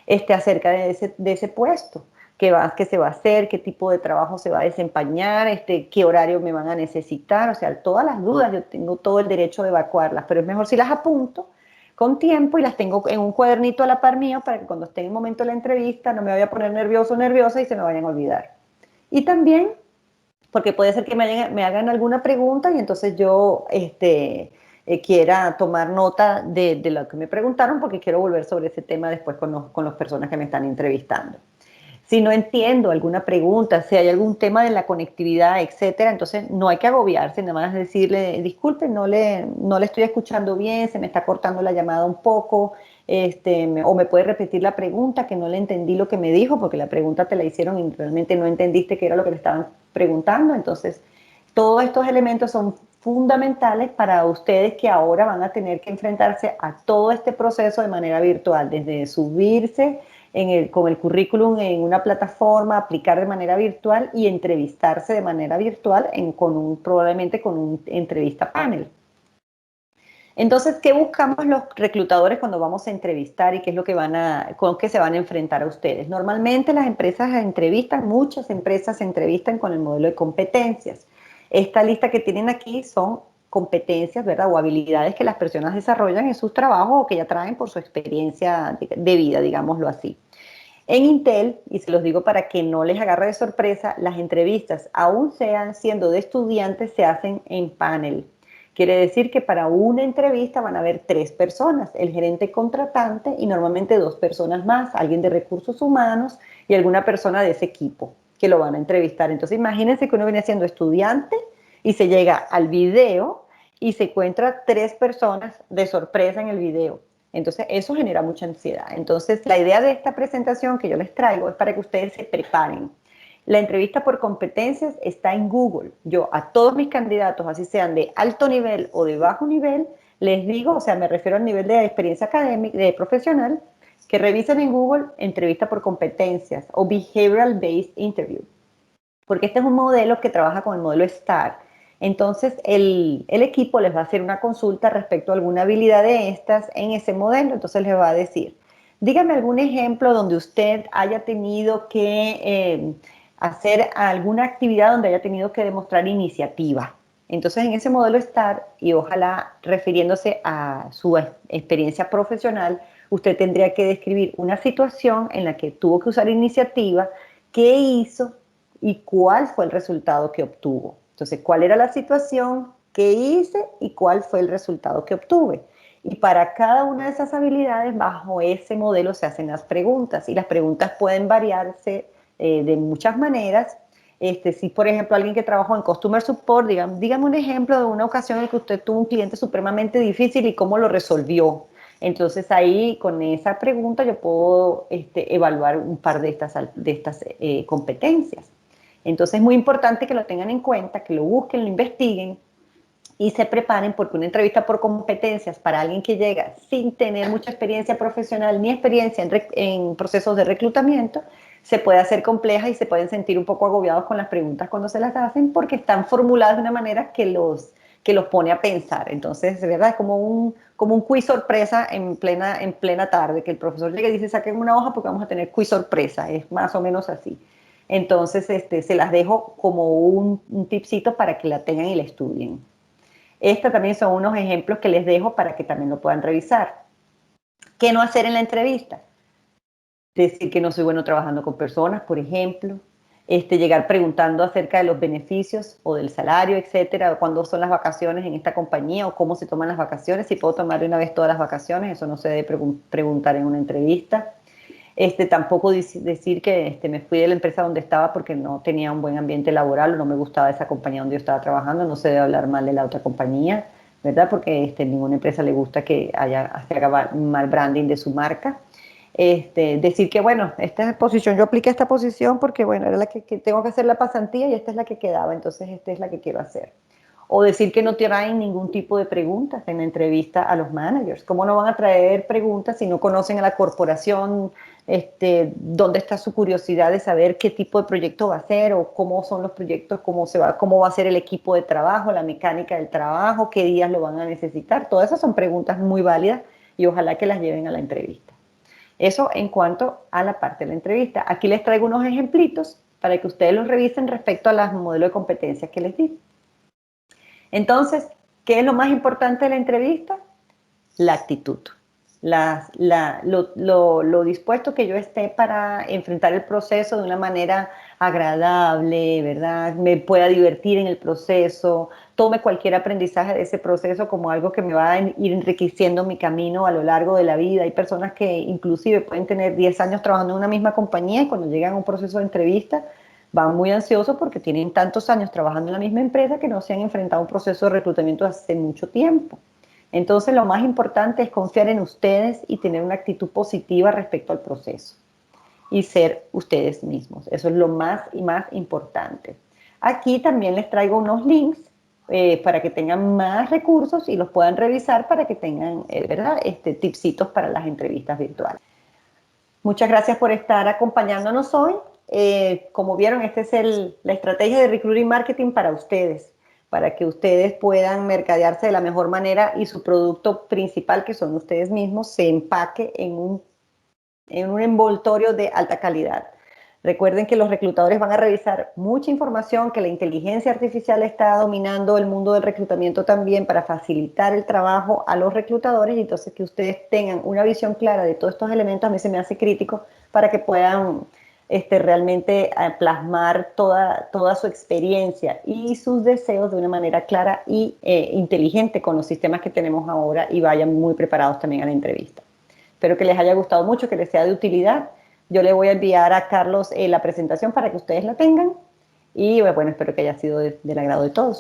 acerca de ese puesto, qué se va a hacer, qué tipo de trabajo se va a desempeñar, qué horario me van a necesitar, o sea, todas las dudas yo tengo todo el derecho de evacuarlas, pero es mejor si las apunto con tiempo y las tengo en un cuadernito a la par mío para que cuando esté en el momento de la entrevista no me vaya a poner nervioso o nerviosa y se me vayan a olvidar. Y también porque puede ser que me hagan alguna pregunta y entonces yo quiera tomar nota de lo que me preguntaron porque quiero volver sobre ese tema después con las personas que me están entrevistando. Si no entiendo alguna pregunta, si hay algún tema de la conectividad, etcétera, entonces no hay que agobiarse, nada más decirle, disculpe, no le estoy escuchando bien, se me está cortando la llamada un poco, o me puede repetir la pregunta que no le entendí lo que me dijo, porque la pregunta te la hicieron y realmente no entendiste qué era lo que le estaban preguntando. Entonces, todos estos elementos son fundamentales para ustedes que ahora van a tener que enfrentarse a todo este proceso de manera virtual, desde subirse con el currículum en una plataforma, aplicar de manera virtual y entrevistarse de manera virtual probablemente con una entrevista panel. Entonces, ¿qué buscamos los reclutadores cuando vamos a entrevistar y qué es lo que con qué se van a enfrentar a ustedes? Normalmente las empresas muchas empresas se entrevistan con el modelo de competencias. Esta lista que tienen aquí son competencias, ¿verdad? O habilidades que las personas desarrollan en sus trabajos o que ya traen por su experiencia de vida, digámoslo así. En Intel, y se los digo para que no les agarre de sorpresa, las entrevistas, aún siendo de estudiantes, se hacen en panel. Quiere decir que para una entrevista van a haber 3 personas, el gerente contratante y normalmente 2 personas más, alguien de recursos humanos y alguna persona de ese equipo que lo van a entrevistar. Entonces imagínense que uno viene siendo estudiante y se llega al video y se encuentra 3 personas de sorpresa en el video. Entonces eso genera mucha ansiedad. Entonces la idea de esta presentación que yo les traigo es para que ustedes se preparen. La entrevista por competencias está en Google. Yo a todos mis candidatos, así sean de alto nivel o de bajo nivel, les digo, o sea, me refiero al nivel de experiencia académica, de profesional, que revisen en Google entrevista por competencias o Behavioral Based Interview. Porque este es un modelo que trabaja con el modelo STAR. Entonces, el equipo les va a hacer una consulta respecto a alguna habilidad de estas en ese modelo. Entonces, les va a decir, dígame algún ejemplo donde usted haya tenido que hacer alguna actividad donde haya tenido que demostrar iniciativa. Entonces, en ese modelo STAR, y ojalá refiriéndose a su experiencia profesional, usted tendría que describir una situación en la que tuvo que usar iniciativa, qué hizo y cuál fue el resultado que obtuvo. Entonces, ¿cuál era la situación? ¿Qué hice? ¿Y cuál fue el resultado que obtuve? Y para cada una de esas habilidades, bajo ese modelo se hacen las preguntas. Y las preguntas pueden variarse de muchas maneras. Si, por ejemplo, alguien que trabajó en Customer Support, dígame un ejemplo de una ocasión en que usted tuvo un cliente supremamente difícil y cómo lo resolvió. Entonces ahí con esa pregunta yo puedo evaluar un par de estas competencias. Entonces es muy importante que lo tengan en cuenta, que lo busquen, lo investiguen y se preparen, porque una entrevista por competencias para alguien que llega sin tener mucha experiencia profesional ni experiencia en procesos de reclutamiento se puede hacer compleja y se pueden sentir un poco agobiados con las preguntas cuando se las hacen, porque están formuladas de una manera que los pone a pensar. Entonces, de verdad, es como un quiz sorpresa en plena tarde, que el profesor llega y dice, saquen una hoja porque vamos a tener quiz sorpresa, es más o menos así. Entonces, se las dejo como un tipcito para que la tengan y la estudien. Estos también son unos ejemplos que les dejo para que también lo puedan revisar. ¿Qué no hacer en la entrevista? Decir que no soy bueno trabajando con personas, por ejemplo. Llegar preguntando acerca de los beneficios o del salario, etcétera, cuándo son las vacaciones en esta compañía o cómo se toman las vacaciones, si puedo tomar de una vez todas las vacaciones, eso no se debe preguntar en una entrevista. Tampoco decir que me fui de la empresa donde estaba porque no tenía un buen ambiente laboral o no me gustaba esa compañía donde yo estaba trabajando, no se debe hablar mal de la otra compañía, ¿verdad? Porque ninguna empresa le gusta que se haga mal branding de su marca. Decir que, bueno, esta posición, yo apliqué esta posición porque, bueno, era la que tengo que hacer la pasantía y esta es la que quedaba, entonces esta es la que quiero hacer. O decir que no traen ningún tipo de preguntas en la entrevista a los managers. ¿Cómo no van a traer preguntas si no conocen a la corporación? ¿Dónde está su curiosidad de saber qué tipo de proyecto va a ser o cómo son los proyectos, cómo va a ser el equipo de trabajo, la mecánica del trabajo, qué días lo van a necesitar? Todas esas son preguntas muy válidas y ojalá que las lleven a la entrevista. Eso en cuanto a la parte de la entrevista. Aquí les traigo unos ejemplitos para que ustedes los revisen respecto a los modelos de competencias que les di. Entonces, ¿qué es lo más importante de la entrevista? La actitud. Lo dispuesto que yo esté para enfrentar el proceso de una manera agradable, ¿verdad? Me pueda divertir en el proceso, tome cualquier aprendizaje de ese proceso como algo que me va a ir enriqueciendo mi camino a lo largo de la vida. Hay personas que inclusive pueden tener 10 años trabajando en una misma compañía y cuando llegan a un proceso de entrevista van muy ansiosos porque tienen tantos años trabajando en la misma empresa que no se han enfrentado a un proceso de reclutamiento hace mucho tiempo. Entonces, lo más importante es confiar en ustedes y tener una actitud positiva respecto al proceso y ser ustedes mismos. Eso es lo más y más importante. Aquí también les traigo unos links para que tengan más recursos y los puedan revisar para que tengan, ¿verdad? Tipsitos para las entrevistas virtuales. Muchas gracias por estar acompañándonos hoy. Como vieron, esta es la estrategia de Recruiting Marketing para ustedes, para que ustedes puedan mercadearse de la mejor manera y su producto principal, que son ustedes mismos, se empaque en un envoltorio de alta calidad. Recuerden que los reclutadores van a revisar mucha información, que la inteligencia artificial está dominando el mundo del reclutamiento también para facilitar el trabajo a los reclutadores, y entonces que ustedes tengan una visión clara de todos estos elementos a mí se me hace crítico para que puedan realmente plasmar toda su experiencia y sus deseos de una manera clara y inteligente con los sistemas que tenemos ahora y vayan muy preparados también a la entrevista. Espero que les haya gustado mucho, que les sea de utilidad. Yo le voy a enviar a Carlos la presentación para que ustedes la tengan y bueno, espero que haya sido del agrado de todos.